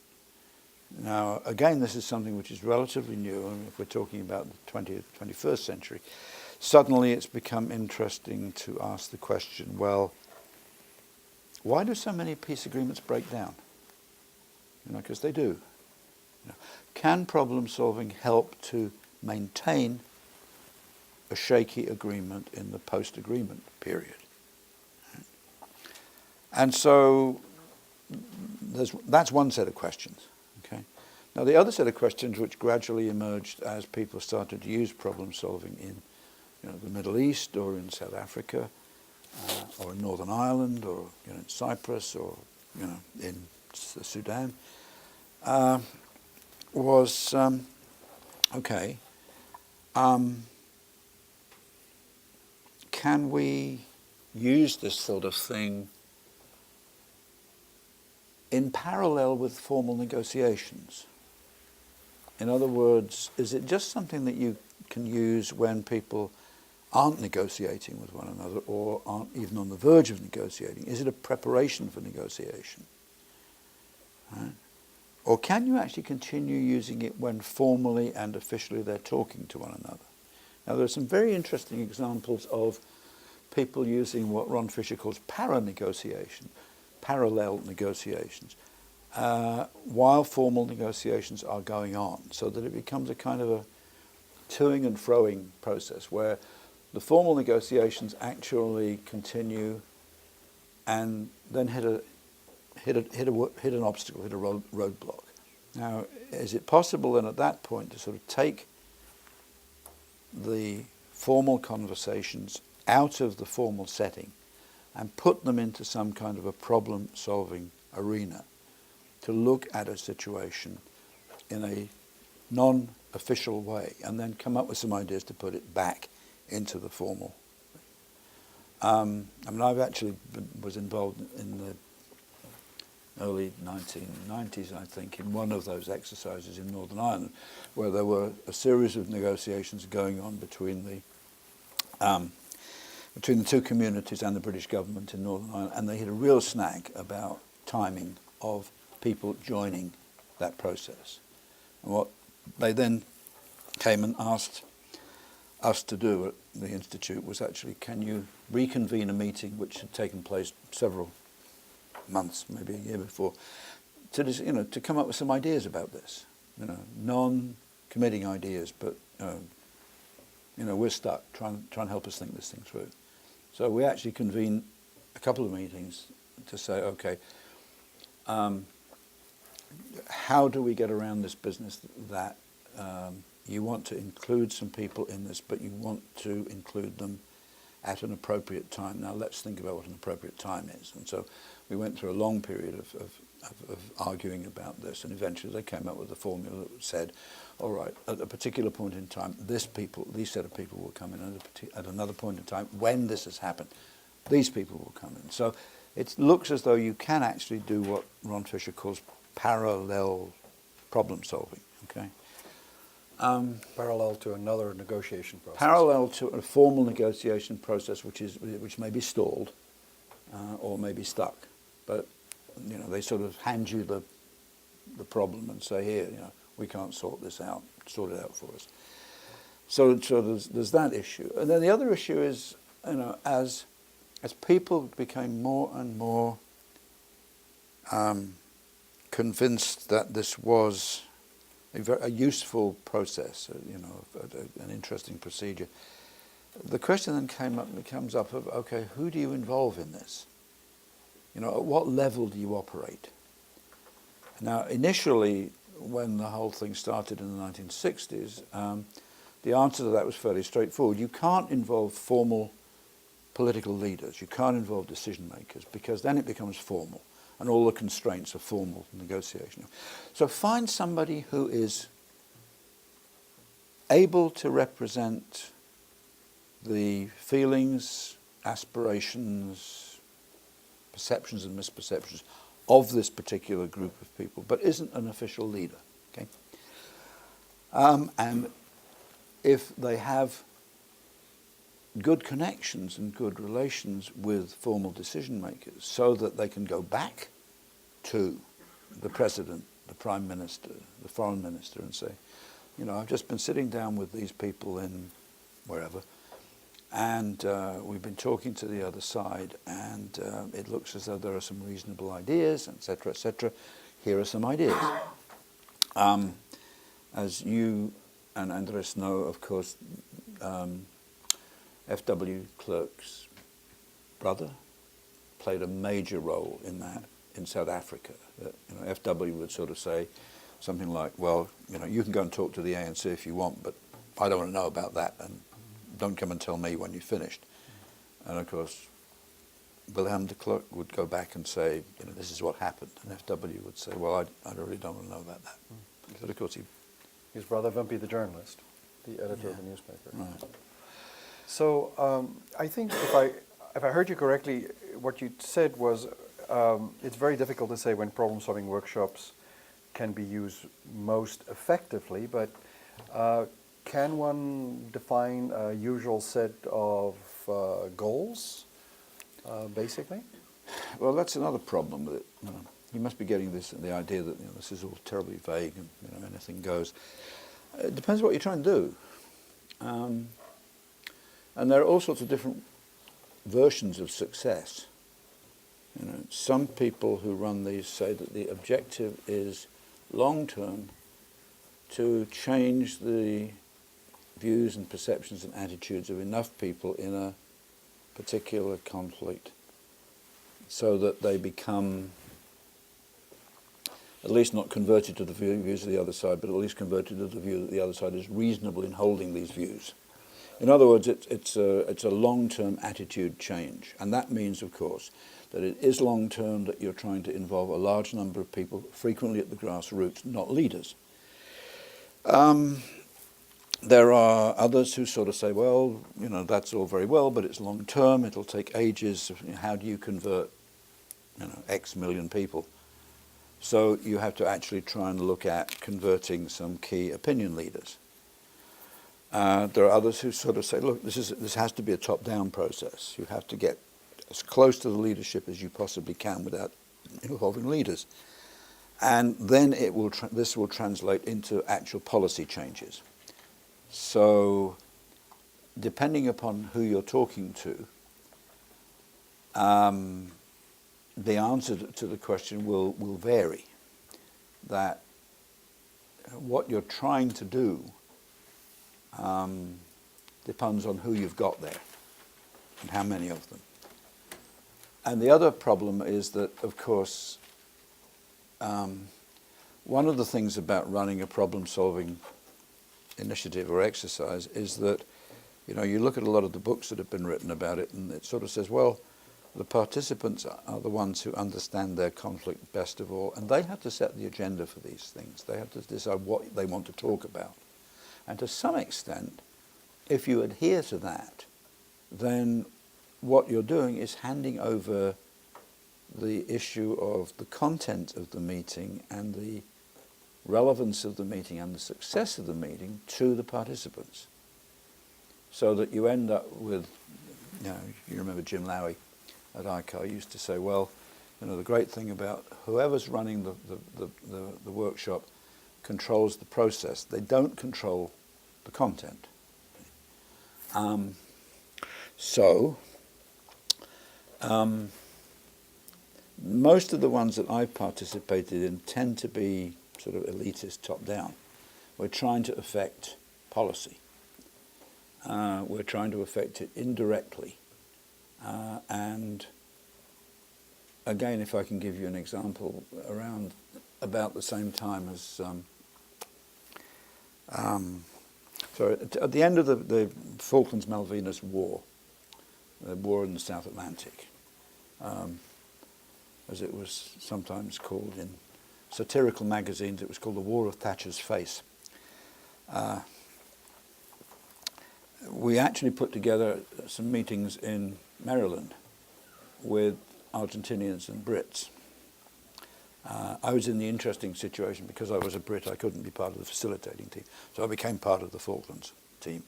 Now, again, this is something which is relatively new, and if we're talking about the 20th, 21st century, suddenly it's become interesting to ask the question, well, why do so many peace agreements break down? Because they do. Can problem solving help to maintain a shaky agreement in the post-agreement period? And so that's one set of questions. Okay. Now the other set of questions which gradually emerged as people started to use problem solving in the Middle East or in South Africa or in Northern Ireland or in Cyprus or in Sudan was can we use this sort of thing in parallel with formal negotiations? In other words, is it just something that you can use when people aren't negotiating with one another or aren't even on the verge of negotiating? Is it a preparation for negotiation? Right? Or can you actually continue using it when formally and officially they're talking to one another? Now, there are some very interesting examples of people using what Ron Fisher calls para-negotiation, parallel negotiations, while formal negotiations are going on, so that it becomes a kind of a toing and froing process where the formal negotiations actually continue and then hit an obstacle, hit a roadblock. Now, is it possible then at that point to sort of take the formal conversations out of the formal setting and put them into some kind of a problem-solving arena to look at a situation in a non-official way and then come up with some ideas to put it back into the formal? I mean, I've actually was involved in the early 1990s, I think, in one of those exercises in Northern Ireland, where there were a series of negotiations going on between the two communities and the British government in Northern Ireland, and they hit a real snag about timing of people joining that process. And what they then came and asked us to do at the Institute was actually, can you reconvene a meeting which had taken place several months, maybe a year before, to just, to come up with some ideas about this, non-committing ideas, but we're stuck. Try and help us think this thing through. So we actually convened a couple of meetings to say, okay, how do we get around this business that you want to include some people in this, but you want to include them at an appropriate time. Now let's think about what an appropriate time is. And so we went through a long period of arguing about this, and eventually they came up with a formula that said, all right, at a particular point in time, these set of people will come in at another point in time. When this has happened, these people will come in. So it looks as though you can actually do what Ron Fisher calls parallel problem solving, okay?
Parallel to another negotiation process.
Parallel to a formal negotiation process which may be stalled or may be stuck. But they sort of hand you the problem and say, here, we can't sort it out for us. So there's that issue. And then the other issue is, as people became more and more convinced that this was a useful process, an interesting procedure, the question then comes up of, okay, who do you involve in this? At what level do you operate? Now, initially, when the whole thing started in the 1960s, the answer to that was fairly straightforward. You can't involve formal political leaders. You can't involve decision makers, because then it becomes formal, and all the constraints of formal negotiation. So find somebody who is able to represent the feelings, aspirations, perceptions and misperceptions of this particular group of people, but isn't an official leader. Okay? And if they have good connections and good relations with formal decision makers, so that they can go back to the president, the prime minister, the foreign minister, and say, I've just been sitting down with these people in wherever, and we've been talking to the other side, and it looks as though there are some reasonable ideas, etc., etc. Here are some ideas. As you and Andres know, of course, F.W. Klerk's brother played a major role in that in South Africa. F.W. would sort of say something like, well, you can go and talk to the ANC if you want, but I don't want to know about that, and don't come and tell me when you've finished. And of course, Wilhelm de Klerk would go back and say, this is what happened. And F.W. would say, well, I really don't want to know about that. But of course
his brother Wimpy the journalist, the editor of the newspaper.
Right.
So I think if I heard you correctly, what you said was it's very difficult to say when problem-solving workshops can be used most effectively, but can one define a usual set of goals, basically?
Well, that's another problem with it. You must be getting the idea that this is all terribly vague and anything goes. It depends what you're trying to do. And there are all sorts of different versions of success. Some people who run these say that the objective is long-term to change the views and perceptions and attitudes of enough people in a particular conflict so that they become at least not converted to the views of the other side, but at least converted to the view that the other side is reasonable in holding these views. In other words, it's a long-term attitude change. And that means, of course, that it is long-term, that you're trying to involve a large number of people, frequently at the grassroots, not leaders. There are others who sort of say, well, you know, that's all very well, but it's long term, it'll take ages. How do you convert, you know, X million people? So you have to actually try and look at converting some key opinion leaders. There are others who sort of say, look, this has to be a top-down process. You have to get as close to the leadership as you possibly can without involving leaders. And then this will translate into actual policy changes. So depending upon who you're talking to, the answer to the question will vary. That what you're trying to do depends on who you've got there and how many of them. And the other problem is that, of course, one of the things about running a problem-solving initiative or exercise is that, you know, you look at a lot of the books that have been written about it, and it sort of says, well, the participants are the ones who understand their conflict best of all, and they have to set the agenda for these things. They have to decide what they want to talk about. And to some extent, if you adhere to that, then what you're doing is handing over the issue of the content of the meeting and the relevance of the meeting and the success of the meeting to the participants. So that you end up with, you know, you remember Jim Lowy at ICAR used to say, well, you know, the great thing about whoever's running the workshop controls the process. They don't control the content. Most of the ones that I've participated in tend to be sort of elitist top-down. We're trying to affect policy. We're trying to affect it indirectly. And again, if I can give you an example, around about the same time as at the end of the Falklands-Malvinas War, the war in the South Atlantic, as it was sometimes called in satirical magazines, it was called the War of Thatcher's Face. We actually put together some meetings in Maryland with Argentinians and Brits. I was in the interesting situation because I was a Brit, I couldn't be part of the facilitating team, so I became part of the Falklands team.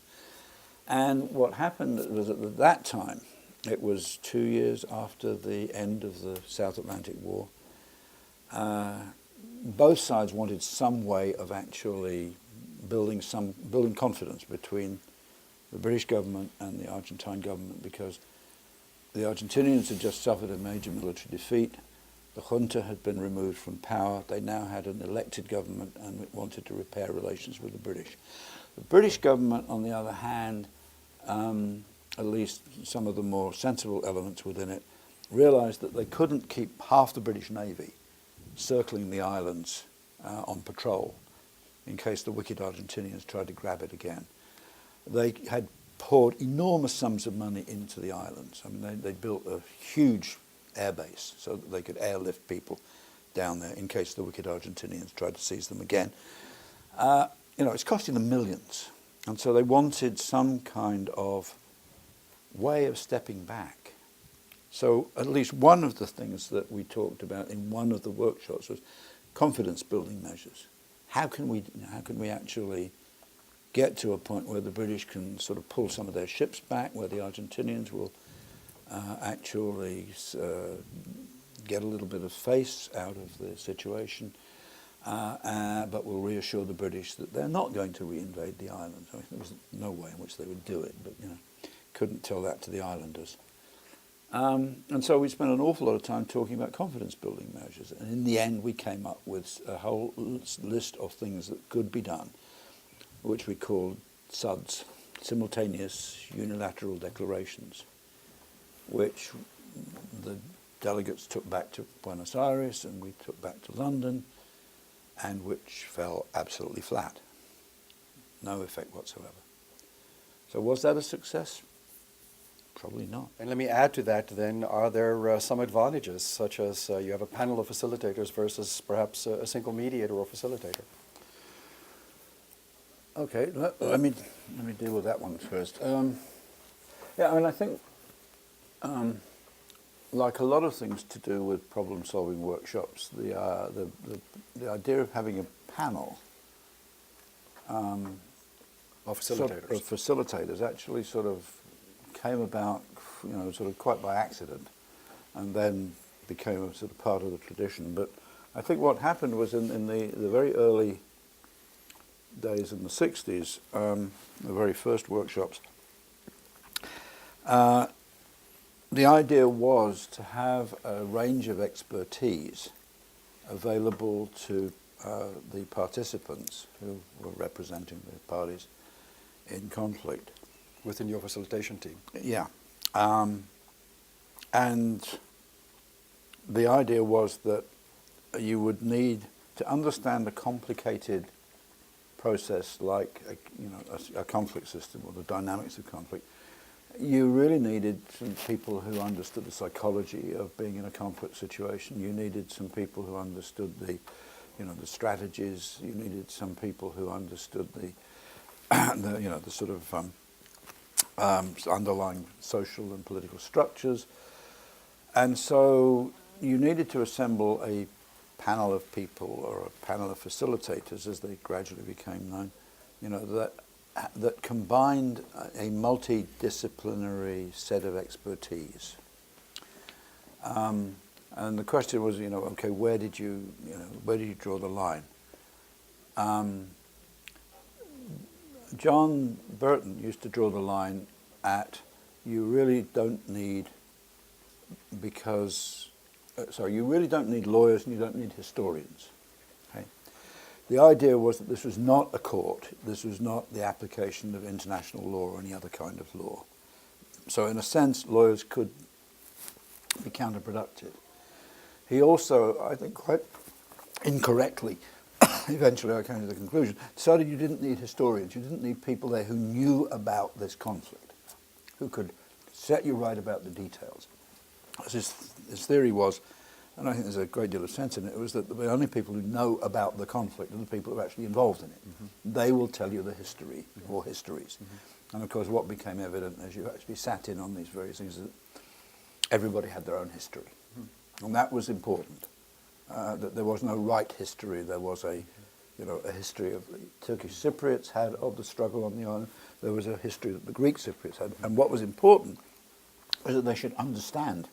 And what happened was at that time, it was 2 years after the end of the South Atlantic War, both sides wanted some way of actually building confidence between the British government and the Argentine government, because the Argentinians had just suffered a major military defeat. The junta had been removed from power. They now had an elected government and wanted to repair relations with the British. The British government, on the other hand, at least some of the more sensible elements within it, realised that they couldn't keep half the British Navy circling the islands on patrol in case the wicked Argentinians tried to grab it again. They had poured enormous sums of money into the islands. I mean, they built a huge airbase so that they could airlift people down there in case the wicked Argentinians tried to seize them again. You know, it's costing them millions. And so they wanted some kind of way of stepping back. So at least one of the things that we talked about in one of the workshops was confidence building measures. How can we actually get to a point where the British can sort of pull some of their ships back, where the Argentinians will actually get a little bit of face out of the situation, but will reassure the British that they're not going to reinvade the islands. I mean, there was no way in which they would do it, but you know, couldn't tell that to the islanders. And so we spent an awful lot of time talking about confidence-building measures, and in the end we came up with a whole list of things that could be done, which we called SUDs, simultaneous unilateral declarations, which the delegates took back to Buenos Aires and we took back to London, and which fell absolutely flat. No effect whatsoever. So was that a success? Probably not.
And let me add to that then, are there some advantages, such as you have a panel of facilitators versus perhaps a single mediator or facilitator?
Okay, let me deal with that one first. Yeah, I mean, I think like a lot of things to do with problem-solving workshops, the idea of having a panel
Of
sort
facilitators.
of facilitators actually sort of came about, sort of quite by accident, and then became a sort of part of the tradition. But I think what happened was in the very early days in the 60s, the very first workshops, the idea was to have a range of expertise available to the participants who were representing the parties in conflict.
Within your facilitation team.
Yeah. And the idea was that you would need to understand a complicated process like a conflict system or the dynamics of conflict. You really needed some people who understood the psychology of being in a conflict situation. You needed some people who understood the strategies. You needed some people who understood the sort of underlying social and political structures. And so you needed to assemble a panel of people, or a panel of facilitators, as they gradually became known, that combined a multidisciplinary set of expertise. And the question was, okay, where did you draw the line? John Burton used to draw the line at you really don't need lawyers and you don't need historians. Okay? The idea was that this was not a court. This was not the application of international law or any other kind of law. So in a sense, lawyers could be counterproductive. He also, I think quite incorrectly, eventually I came to the conclusion, decided you didn't need historians. You didn't need people there who knew about this conflict, who could set you right about the details. His theory was, and I think there's a great deal of sense in it, was that the only people who know about the conflict are the people who are actually involved in it. Mm-hmm. They will tell you the history or histories. Mm-hmm. And of course what became evident as you actually sat in on these various things is that everybody had their own history. Mm-hmm. And that was important, that there was no right history. There was a history of the Turkish Cypriots had of the struggle on the island. There was a history that the Greek Cypriots had. And what was important was that they should understand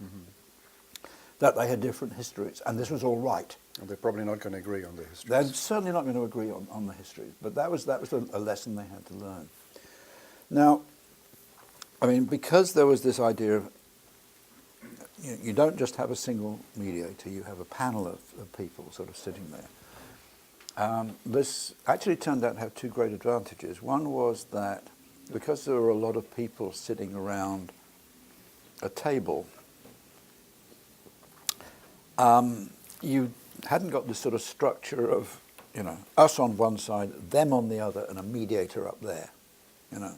that they had different histories, and this was all right.
And they're probably not going to agree on the history.
They're certainly not going to agree on the histories, but that was a lesson they had to learn. Now, I mean, because there was this idea of you don't just have a single mediator, you have a panel of people sort of sitting there. This actually turned out to have two great advantages. One was that because there were a lot of people sitting around a table, you hadn't got this sort of structure of, us on one side, them on the other, and a mediator up there,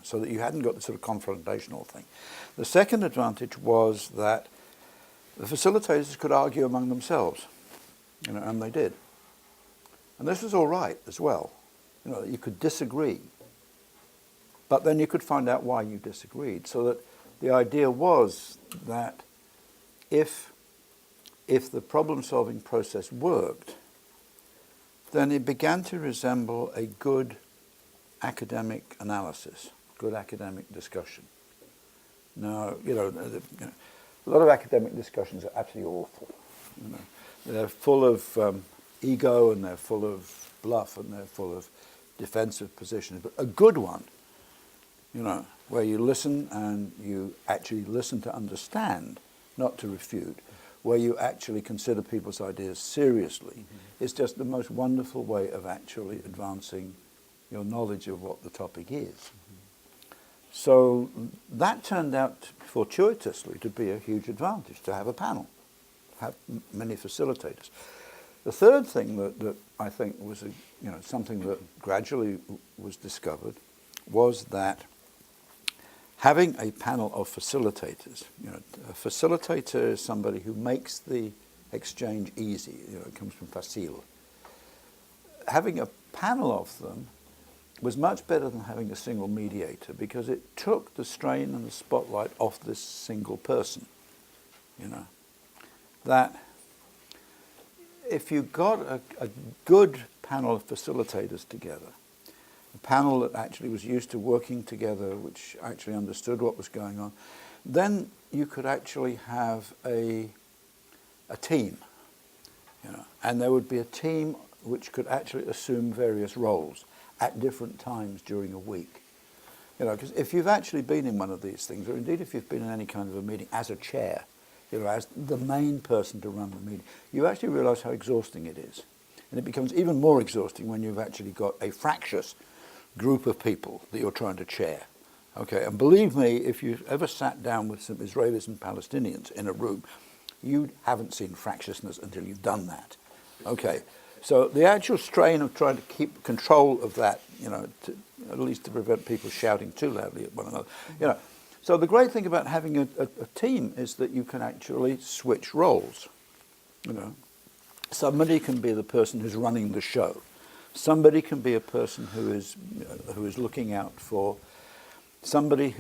so that you hadn't got this sort of confrontational thing. The second advantage was that the facilitators could argue among themselves, and they did. And this was all right as well. You could disagree, but then you could find out why you disagreed. So that the idea was that if the problem-solving process worked, then it began to resemble a good academic analysis, good academic discussion. Now, a lot of academic discussions are absolutely awful. They're full of ego, and they're full of bluff, and they're full of defensive positions. But a good one, where you listen and you actually listen to understand, not to refute, where you actually consider people's ideas seriously, is just the most wonderful way of actually advancing your knowledge of what the topic is. So that turned out fortuitously to be a huge advantage, to have a panel, have many facilitators. The third thing that I think was something that gradually was discovered was that having a panel of facilitators, a facilitator is somebody who makes the exchange easy, it comes from facile. Having a panel of them was much better than having a single mediator because it took the strain and the spotlight off this single person. You know, that if you got a good panel of facilitators together, a panel that actually was used to working together, which actually understood what was going on, then you could actually have a team, you know, and there would be a team which could actually assume various roles at different times during a week. You know, because if you've actually been in one of these things, or indeed if you've been in any kind of a meeting as a chair, you know, as the main person to run the meeting, you actually realise how exhausting it is. And it becomes even more exhausting when you've actually got a fractious group of people that you're trying to chair. Okay, and believe me, if you've ever sat down with some Israelis and Palestinians in a room, you haven't seen fractiousness until you've done that. Okay, so the actual strain of trying to keep control of that, you know, at least to prevent people shouting too loudly at one another, you know. So the great thing about having a team is that you can actually switch roles, you know. Somebody can be the person who's running the show. Somebody can be a person who is looking out for somebody,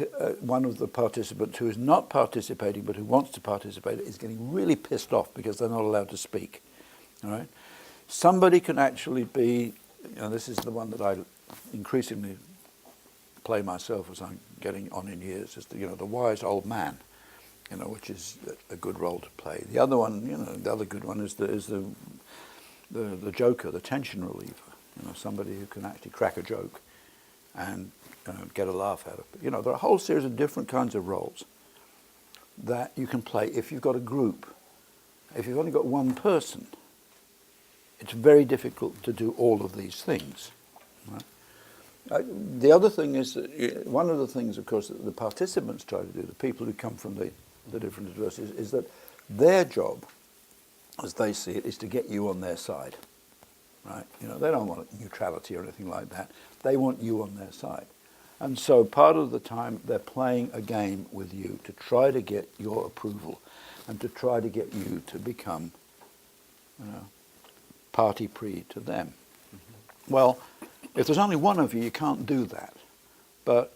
one of the participants who is not participating but who wants to participate is getting really pissed off because they're not allowed to speak. All right? Somebody can actually be, you know, this is the one that I increasingly play myself as I'm getting on in years, is the, you know, the wise old man, you know, which is a good role to play. The other one, you know, the other good one is the joker, the tension reliever. You know, somebody who can actually crack a joke and get a laugh out of it. You know, there are a whole series of different kinds of roles that you can play if you've got a group. If you've only got one person, it's very difficult to do all of these things. Right? The other thing is, that one of the things, of course, that the participants try to do, the people who come from the different adversities, is that their job, as they see it, is to get you on their side. Right? You know, they don't want neutrality or anything like that. They want you on their side. And so part of the time they're playing a game with you to try to get your approval and to try to get you to become, you know, party pre to them. Mm-hmm. Well, if there's only one of you, you can't do that. But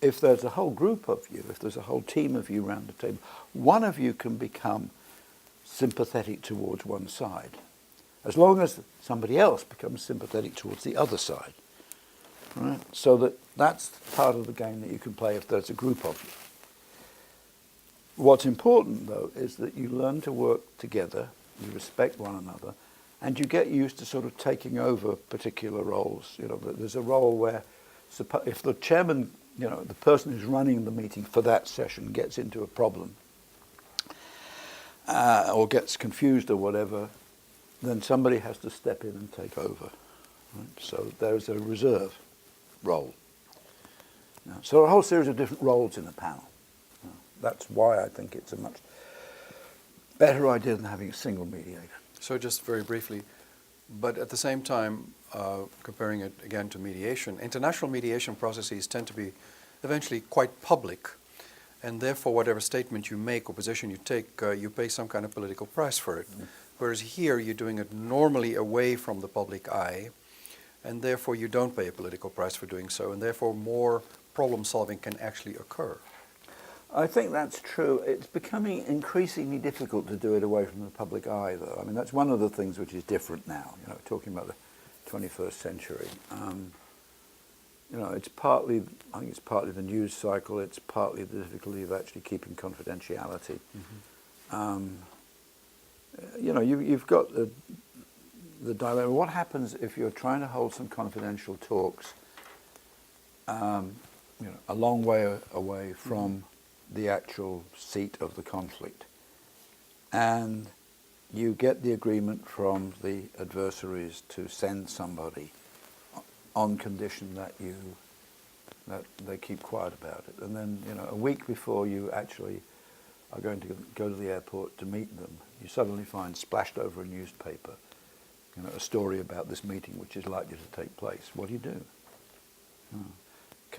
if there's a whole group of you, if there's a whole team of you around the table, one of you can become sympathetic towards one side, as long as somebody else becomes sympathetic towards the other side. Right? So that's part of the game that you can play if there's a group of you. What's important, though, is that you learn to work together, you respect one another, and you get used to sort of taking over particular roles. You know, there's a role where if the chairman, you know, the person who's running the meeting for that session gets into a problem or gets confused or whatever, then somebody has to step in and take over. Right? So there's a reserve role. So a whole series of different roles in a panel. That's why I think it's a much better idea than having a single mediator.
So just very briefly, but at the same time, comparing it again to mediation, international mediation processes tend to be eventually quite public, and therefore whatever statement you make or position you take, you pay some kind of political price for it. Mm. Whereas here you're doing it normally away from the public eye, and therefore you don't pay a political price for doing so, and therefore more problem solving can actually occur.
I think that's true. It's becoming increasingly difficult to do it away from the public eye, though. I mean, that's one of the things which is different now, you know, talking about the 21st century. You know, it's partly, I think it's partly the news cycle, it's partly the difficulty of actually keeping confidentiality. Mm-hmm. You know, you've got the dilemma. What happens if you're trying to hold some confidential talks, you know, a long way away from the actual seat of the conflict, and you get the agreement from the adversaries to send somebody on condition that they keep quiet about it, and then, you know, a week before you actually are going to go to the airport to meet them, you suddenly find splashed over a newspaper, you know, a story about this meeting which is likely to take place. What do you do?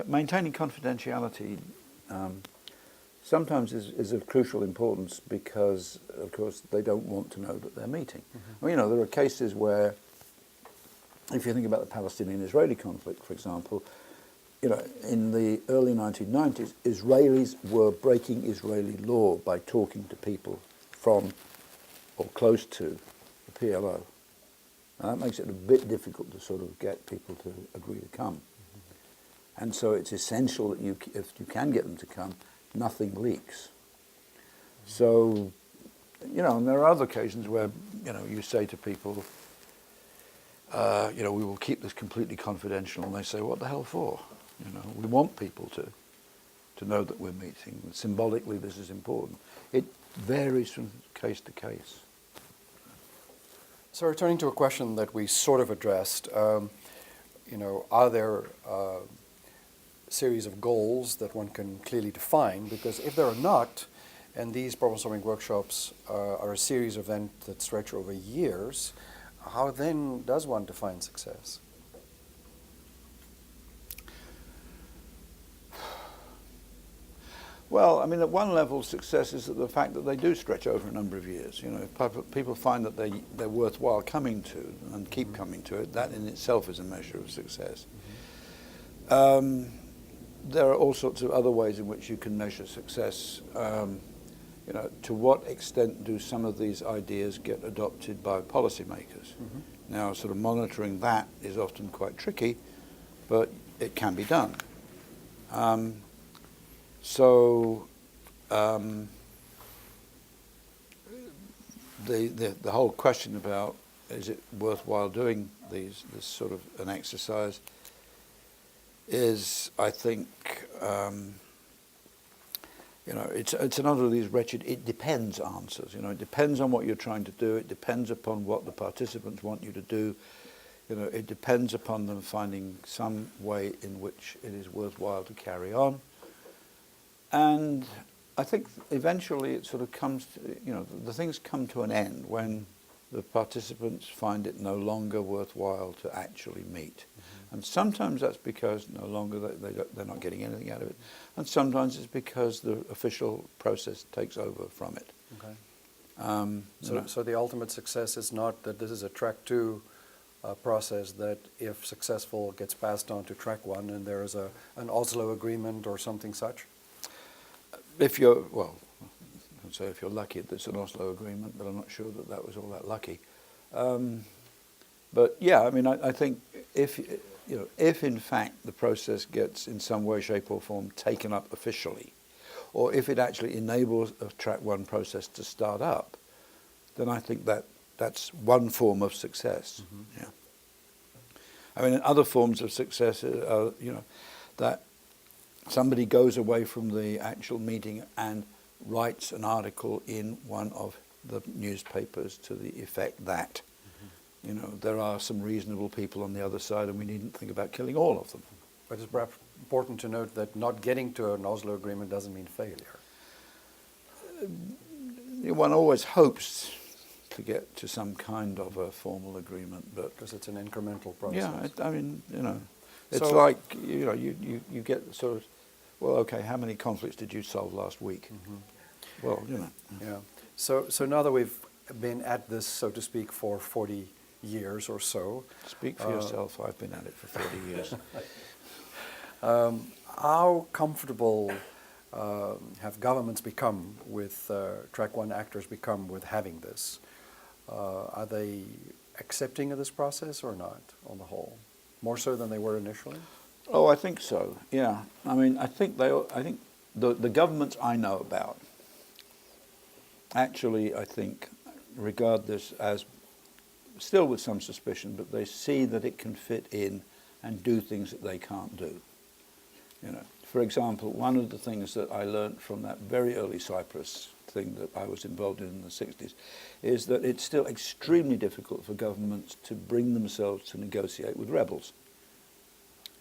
Maintaining confidentiality sometimes is of crucial importance because, of course, they don't want to know that they're meeting. Mm-hmm. Well, you know, there are cases where if you think about the Palestinian-Israeli conflict, for example, you know, in the early 1990s, Israelis were breaking Israeli law by talking to people from or close to the PLO. And that makes it a bit difficult to sort of get people to agree to come. And so it's essential that if you can get them to come, nothing leaks. So, you know, and there are other occasions where, you know, you say to people, you know, we will keep this completely confidential, and they say, what the hell for? You know, we want people to know that we're meeting. Symbolically, this is important. It varies from case to case.
So returning to a question that we sort of addressed, you know, are there a series of goals that one can clearly define? Because if there are not, and these problem-solving workshops are a series of events that stretch over years, how then does one define success?
Well, I mean, at one level, success is the fact that they do stretch over a number of years. You know, if people find that they're worthwhile coming to and keep coming to it, that in itself is a measure of success. There are all sorts of other ways in which you can measure success. You know, to what extent do some of these ideas get adopted by policymakers? Now, sort of monitoring that is often quite tricky, but it can be done. So the whole question about is it worthwhile doing this sort of an exercise is, I think, you know, it's another of these wretched it depends answers. You know, it depends on what you're trying to do. It depends upon what the participants want you to do. You know, it depends upon them finding some way in which it is worthwhile to carry on. And I think eventually it sort of comes to, you know, the things come to an end when the participants find it no longer worthwhile to actually meet. And sometimes that's because no longer they're not getting anything out of it. And sometimes it's because the official process takes over from it.
Okay. So the ultimate success is not that this is a track 2 process that, if successful, gets passed on to track 1 and there is an Oslo agreement or something such?
If you're, well, I'd say if you're lucky, it's an Oslo agreement, but I'm not sure that was all that lucky. But yeah, I mean, I think if in fact the process gets in some way, shape or form taken up officially, or if it actually enables a track 1 process to start up, then I think that's one form of success. Yeah. I mean, other forms of success are, you know, that somebody goes away from the actual meeting and writes an article in one of the newspapers to the effect that, you know, there are some reasonable people on the other side and we needn't think about killing all of them.
But it's perhaps important to note that not getting to an Oslo agreement doesn't mean failure.
One always hopes to get to some kind of a formal agreement, but
because it's an incremental process.
Yeah, I mean, you know, it's
So,
like, you know, you get sort of, well, okay, how many conflicts did you solve last week? Well, you know.
Yeah. So now that we've been at this, so to speak, for 40 years or so.
Speak for yourself. I've been at it for 40 years.
How comfortable have governments become with, track 1 actors become with having this? Are they accepting of this process or not, on the whole? More so than they were initially?
Oh, I think so. Yeah. I mean, I think the governments I know about actually, I think, regard this as still with some suspicion, but they see that it can fit in and do things that they can't do. You know, for example, one of the things that I learned from that very early Cyprus thing that I was involved in the 60s is that it's still extremely difficult for governments to bring themselves to negotiate with rebels.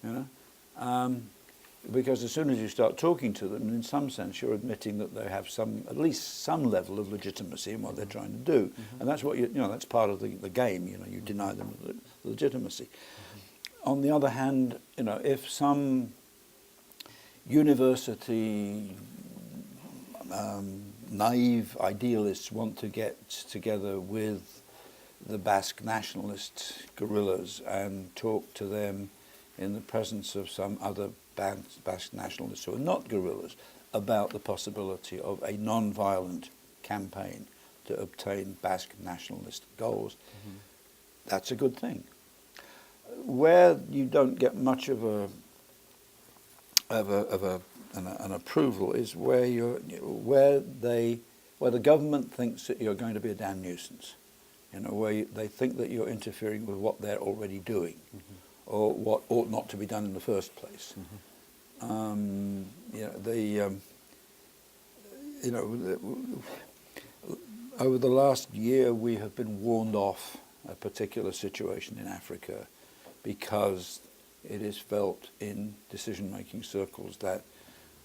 You know, because as soon as you start talking to them, in some sense, you're admitting that they have at least some level of legitimacy in what they're trying to do, and that's what you know. That's part of the game. You know, you deny them the legitimacy. On the other hand, you know, if some university naive idealists want to get together with the Basque nationalist guerrillas and talk to them in the presence of some other Basque nationalists who are not guerrillas about the possibility of a non-violent campaign to obtain Basque nationalist goals. Mm-hmm. That's a good thing. Where you don't get much of an approval is where the government thinks that you're going to be a damn nuisance, where they think that you're interfering with what they're already doing, mm-hmm. or what ought not to be done in the first place. Mm-hmm. Over the last year, we have been warned off a particular situation in Africa because it is felt in decision-making circles that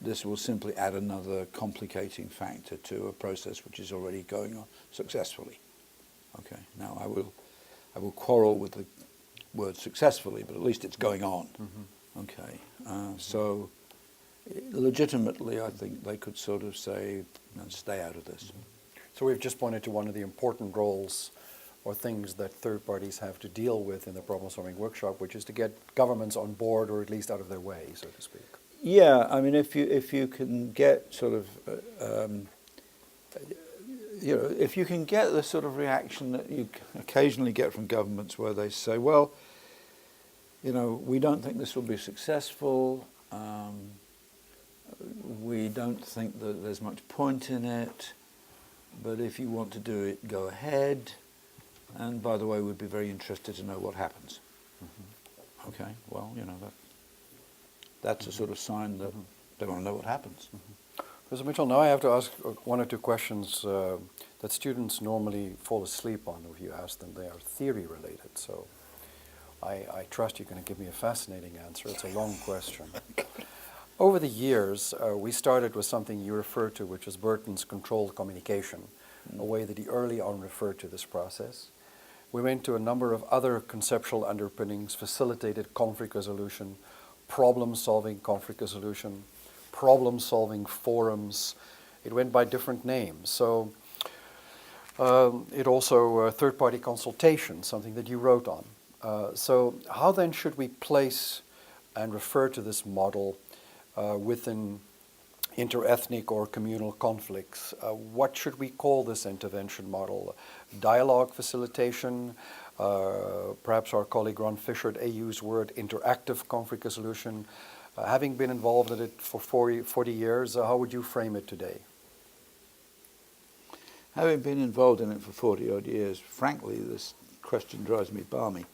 this will simply add another complicating factor to a process which is already going on successfully. Okay. Now I will quarrel with the word successfully, but at least it's going on. Mm-hmm. Okay. So legitimately, I think they could sort of say, stay out of this. Mm-hmm.
So we've just pointed to one of the important roles or things that third parties have to deal with in the problem-solving workshop, which is to get governments on board, or at least out of their way, so to speak.
Yeah, I mean, if you can get sort of, if you can get the sort of reaction that you occasionally get from governments where they say, well, we don't think this will be successful, we don't think that there's much point in it, but if you want to do it, go ahead. And by the way, we'd be very interested to know what happens. Mm-hmm. Okay, well, that's a sort of sign that they want to know what happens.
Mm-hmm. Professor Mitchell, now I have to ask one or two questions that students normally fall asleep on if you ask them. They are theory related, so I trust you're going to give me a fascinating answer. It's a long question. Over the years, we started with something you referred to, which was Burton's controlled communication, a way that he early on referred to this process. We went to a number of other conceptual underpinnings: facilitated conflict resolution, problem-solving conflict resolution, problem-solving forums. It went by different names. So it also third-party consultation, something that you wrote on. So how then should we place and refer to this model within interethnic or communal conflicts? What should we call this intervention model? Dialogue facilitation, perhaps our colleague Ron Fisher at AU's word, interactive conflict resolution. Having been involved in it for 40 years, how would you frame it today?
Having been involved in it for 40-odd years, frankly, this question drives me balmy.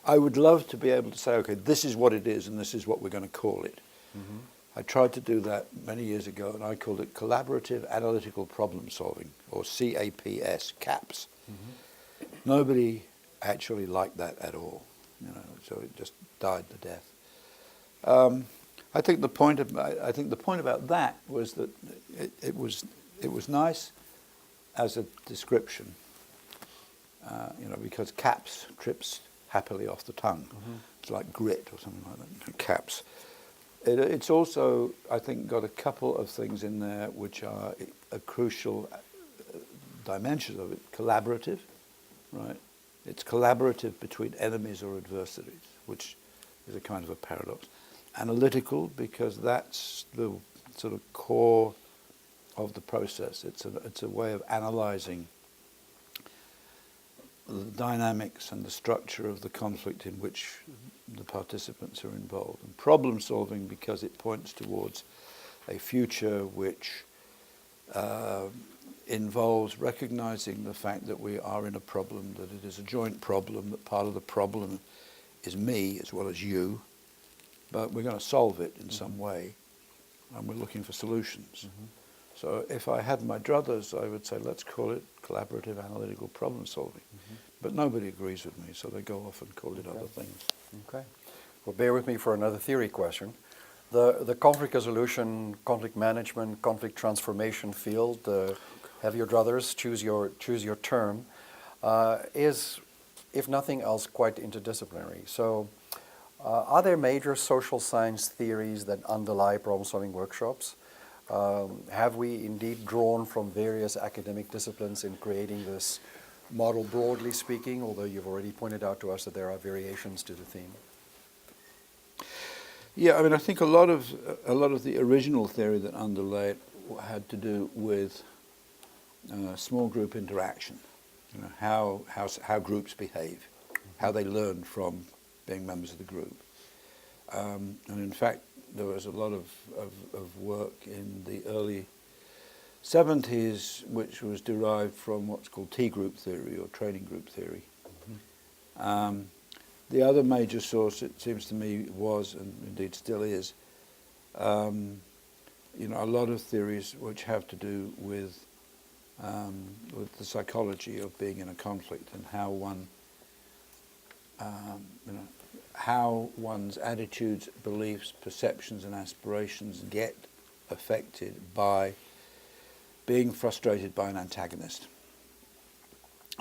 I would love to be able to say, okay, this is what it is and this is what we're going to call it. Mm-hmm. I tried to do that many years ago, and I called it Collaborative Analytical Problem Solving, or CAPS, CAPS. Mm-hmm. Nobody actually liked that at all, so it just died to death. I think the point about that was that it was nice as a description, because CAPS trips happily off the tongue. Mm-hmm. It's like grit or something like that. CAPS. It's also, I think, got a couple of things in there which are a crucial dimension of it. Collaborative, right? It's collaborative between enemies or adversaries, which is a kind of a paradox. Analytical, because that's the sort of core of the process. It's a way of analyzing the dynamics and the structure of the conflict in which the participants are involved. And problem solving, because it points towards a future which involves recognizing the fact that we are in a problem, that it is a joint problem, that part of the problem is me as well as you, but we're going to solve it in some way, and we're looking for solutions. Mm-hmm. So if I had my druthers, I would say, let's call it collaborative analytical problem solving. Mm-hmm. But nobody agrees with me, so they go off and call it other things.
Okay. Well, bear with me for another theory question. The conflict resolution, conflict management, conflict transformation field, have your druthers, choose your term, is, if nothing else, quite interdisciplinary. So are there major social science theories that underlie problem-solving workshops? Have we indeed drawn from various academic disciplines in creating this model, broadly speaking, although you've already pointed out to us that there are variations to the theme?
Yeah, I mean, I think a lot of the original theory that underlay it had to do with small group interaction, you know, how groups behave, how they learn from being members of the group. And in fact, there was a lot of work in the early 70s which was derived from what's called T-group theory or training group theory. The other major source, it seems to me, was, and indeed still is, you know, a lot of theories which have to do with the psychology of being in a conflict and how one, you know, how one's attitudes, beliefs, perceptions, and aspirations get affected by being frustrated by an antagonist.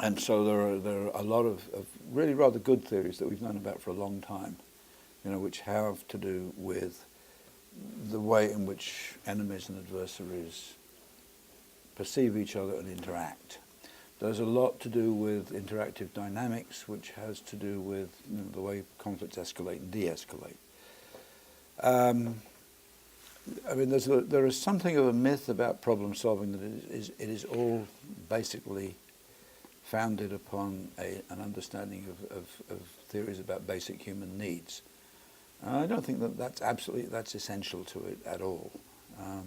And so there are a lot of really rather good theories that we've known about for a long time, you know, which have to do with the way in which enemies and adversaries perceive each other and interact. There's a lot to do with interactive dynamics, which has to do with, you know, the way conflicts escalate and de-escalate. I mean, there is something of a myth about problem solving that it is all basically founded upon an understanding of theories about basic human needs. I don't think that's essential to it at all. I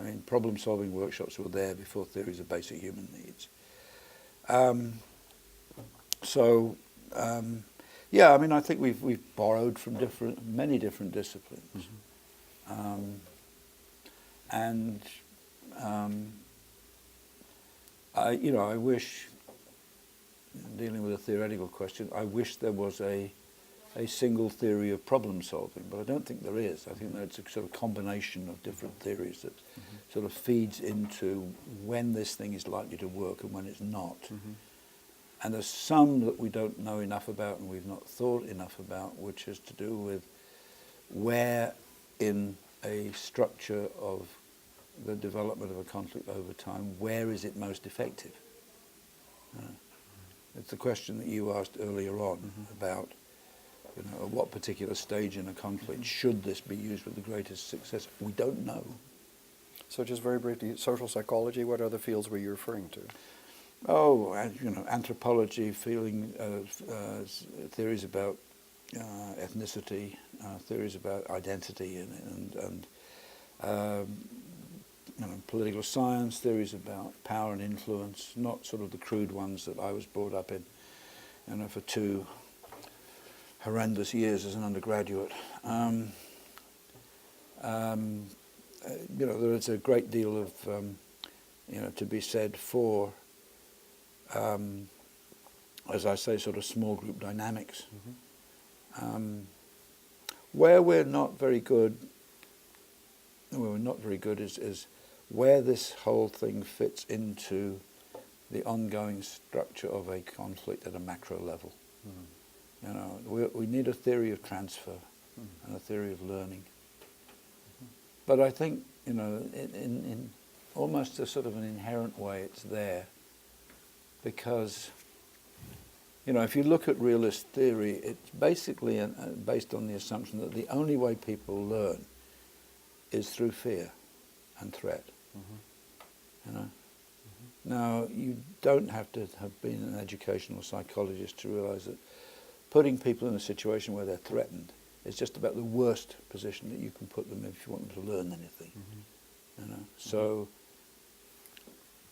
mean, problem-solving workshops were there before theories of basic human needs. Yeah, I mean, I think we've borrowed from many different disciplines, I wish, dealing with a theoretical question, I wish there was a single theory of problem solving, but I don't think there is. I think that it's a sort of combination of different theories that sort of feeds into when this thing is likely to work and when it's not. And there's some that we don't know enough about and we've not thought enough about, which has to do with where in a structure of the development of a conflict over time, where is it most effective? It's the question that you asked earlier on about, you know, at what particular stage in a conflict should this be used with the greatest success? We don't know.
So just very briefly, social psychology, what other fields were you referring to?
Oh, you know, anthropology, theories about ethnicity, theories about identity and you know, political science, theories about power and influence, not sort of the crude ones that I was brought up in, you know, for 2 horrendous years as an undergraduate. You know, there is a great deal of, you know, to be said for, as I say, sort of small group dynamics. Where we're not very good is where this whole thing fits into the ongoing structure of a conflict at a macro level. You know, we need a theory of transfer and a theory of learning. But I think, you know, in almost a sort of an inherent way, it's there because, you know, if you look at realist theory, it's basically based on the assumption that the only way people learn is through fear and threat. You know. Now, you don't have to have been an educational psychologist to realise that putting people in a situation where they're threatened is just about the worst position that you can put them in if you want them to learn anything. You know. So,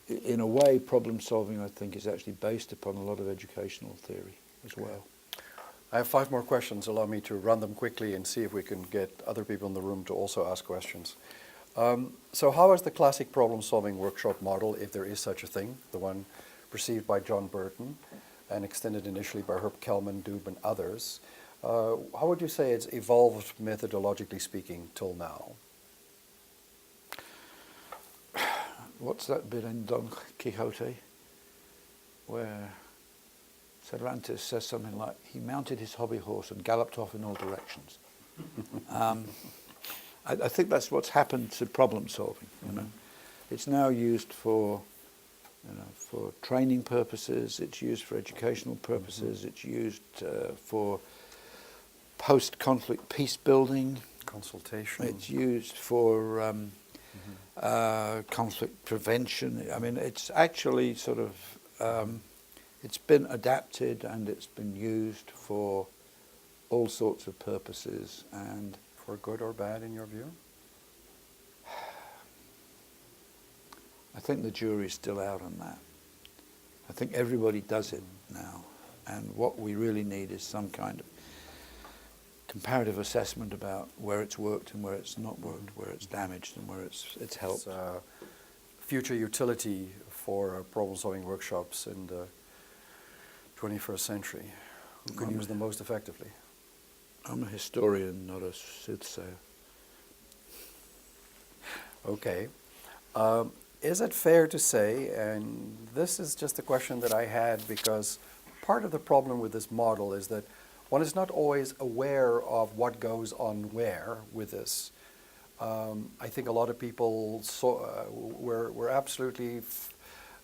in a way, problem solving, I think, is actually based upon a lot of educational theory as well.
I have 5 more questions. Allow me to run them quickly and see if we can get other people in the room to also ask questions. So how is the classic problem-solving workshop model, if there is such a thing, the one perceived by John Burton and extended initially by Herb Kelman, Doob, and others, how would you say it's evolved methodologically speaking till now?
What's that bit in Don Quixote where Cervantes says something like, he mounted his hobby horse and galloped off in all directions? I think that's what's happened to problem solving. You know, it's now used for, for training purposes. It's used for educational purposes. It's used for post-conflict peace building.
Consultation.
It's used for conflict prevention. I mean, it's actually sort of it's been adapted and it's been used for all sorts of purposes. And
For good or bad, in your view?
I think the jury's still out on that. I think everybody does it now, and what we really need is some kind of comparative assessment about where it's worked and where it's not worked, where it's damaged and where it's helped.
Future utility for problem-solving workshops in the 21st century. Who can use them most effectively?
I'm a historian, not a soothsayer.
Okay. Is it fair to say, and this is just a question that I had because part of the problem with this model is that one is not always aware of what goes on where with this. I think a lot of people were absolutely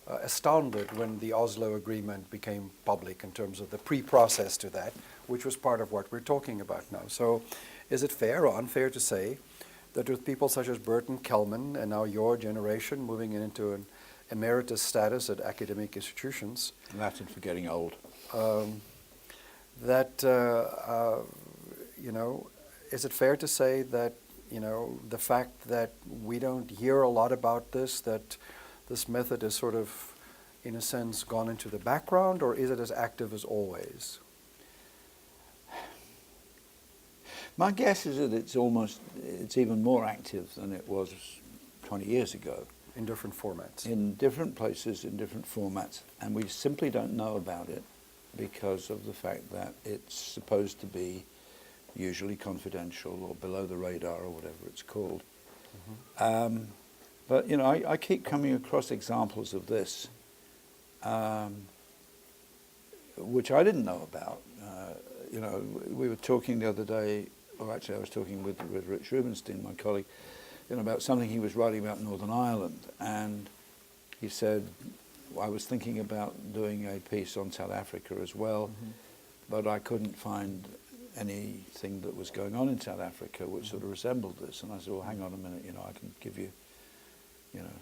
astounded when the Oslo Agreement became public in terms of the pre-process to that, which was part of what we're talking about now. So is it fair or unfair to say that with people such as Burton Kelman and now your generation moving into an emeritus status at academic institutions,
Latin for getting old,
is it fair to say that, the fact that we don't hear a lot about this, that this method is sort of, in a sense, gone into the background, or is it as active as always?
My guess is that it's even more active than it was 20 years ago.
In different formats.
In different places, in different formats. And we simply don't know about it because of the fact that it's supposed to be usually confidential or below the radar or whatever it's called. But, I keep coming across examples of this, which I didn't know about. We were talking the other day, or actually I was talking with Rich Rubenstein, my colleague, about something he was writing about Northern Ireland. And he said, I was thinking about doing a piece on South Africa as well, but I couldn't find anything that was going on in South Africa which sort of resembled this. And I said, well, hang on a minute, I can give you,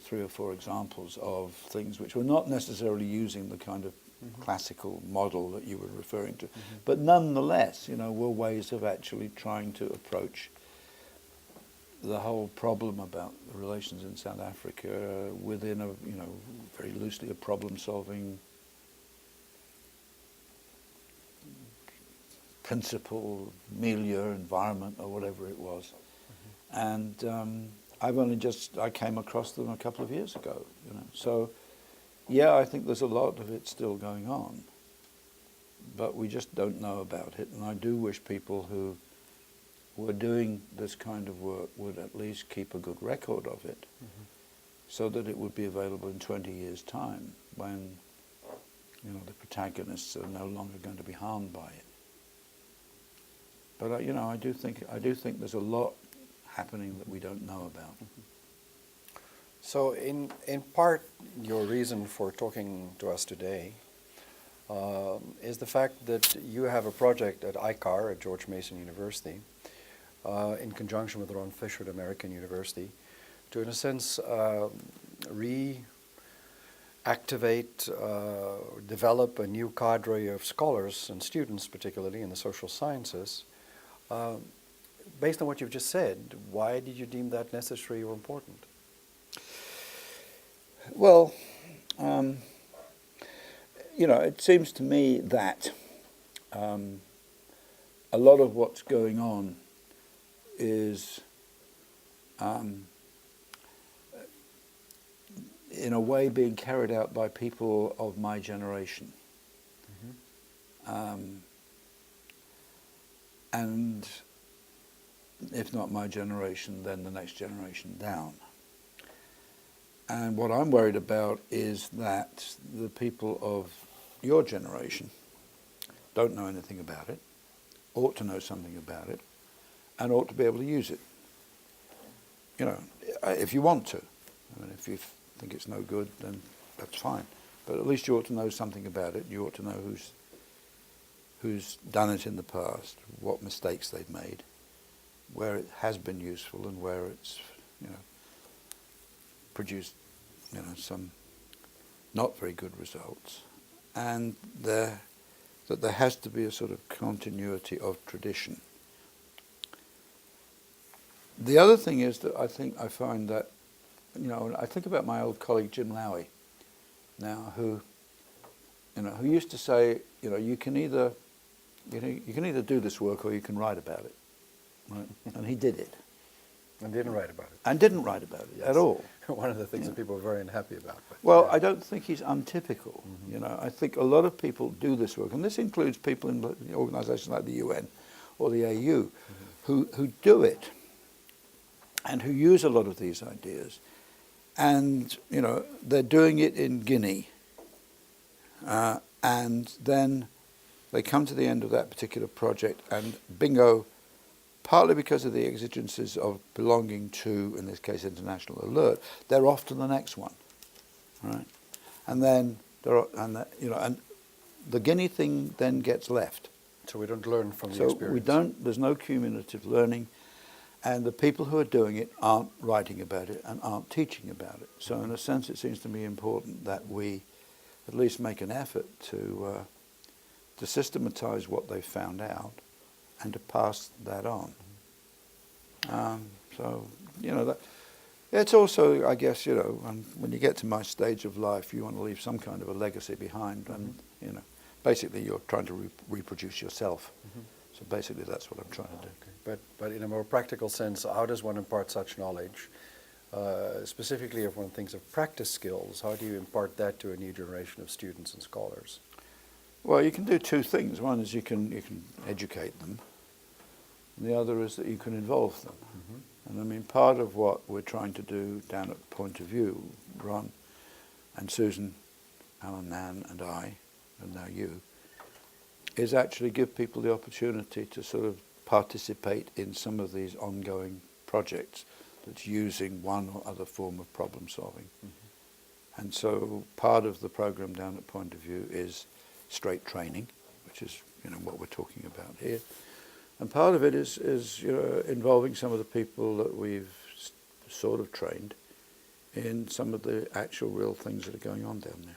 3 or 4 examples of things which were not necessarily using the kind of classical model that you were referring to, but nonetheless, were ways of actually trying to approach the whole problem about the relations in South Africa within a, very loosely a problem-solving principle, milieu, environment, or whatever it was. And I came across them a couple of years ago, So, yeah, I think there's a lot of it still going on, but we just don't know about it. And I do wish people who were doing this kind of work would at least keep a good record of it, so that it would be available in 20 years' time when, the protagonists are no longer going to be harmed by it. But I do think there's a lot happening that we don't know about.
So in part, your reason for talking to us today is the fact that you have a project at ICAR, at George Mason University, in conjunction with Ron Fisher at American University, to, in a sense, reactivate, develop a new cadre of scholars and students, particularly in the social sciences. Based on what you've just said, why did you deem that necessary or important?
Well, it seems to me that a lot of what's going on is, in a way, being carried out by people of my generation. And if not my generation, then the next generation down. And what I'm worried about is that the people of your generation don't know anything about it, ought to know something about it, and ought to be able to use it. you know, if you want to. I mean, if you think it's no good, then that's fine. But at least you ought to know something about it. You ought to know who's done it in the past, what mistakes they've made, where it has been useful and where it's, you know, produced, you know, some not very good results, and that there has to be a sort of continuity of tradition. The other thing is that I find that, you know, I think about my old colleague Jim Lowy now, who used to say, you know, you can either do this work or you can write about it, right? And he did it.
And didn't write about it.
And didn't write about it at all.
One of the things that people are very unhappy about. But,
well,
yeah.
I don't think he's untypical. You know, I think a lot of people do this work, and this includes people in organisations like the UN or the AU, who do it and who use a lot of these ideas. And, you know, they're doing it in Guinea, and then they come to the end of that particular project, and bingo, partly because of the exigencies of belonging to, in this case, International Alert, they're off to the next one, right? And then and the Guinea thing then gets left.
So we don't learn from the
So
experience.
there's no cumulative learning, and the people who are doing it aren't writing about it and aren't teaching about it. So in a sense, it seems to me important that we at least make an effort to systematize what they've found out and to pass that on. So, you know, it's also, I guess, you know, when you get to my stage of life, you want to leave some kind of a legacy behind, and, you know, basically you're trying to reproduce yourself. So basically that's what I'm trying to do.
Okay. But in a more practical sense, how does one impart such knowledge? Specifically, if one thinks of practice skills, how do you impart that to a new generation of students and scholars?
Well, you can do two things. One is you can educate them, and the other is that you can involve them. And I mean, part of what we're trying to do down at Point of View, Ron and Susan, Alan, Nan and I, and now you, is actually give people the opportunity to sort of participate in some of these ongoing projects that's using one or other form of problem solving. And so part of the program down at Point of View is straight training, which is, you know, what we're talking about here. And part of it is you know, involving some of the people that we've sort of trained in some of the actual real things that are going on down there.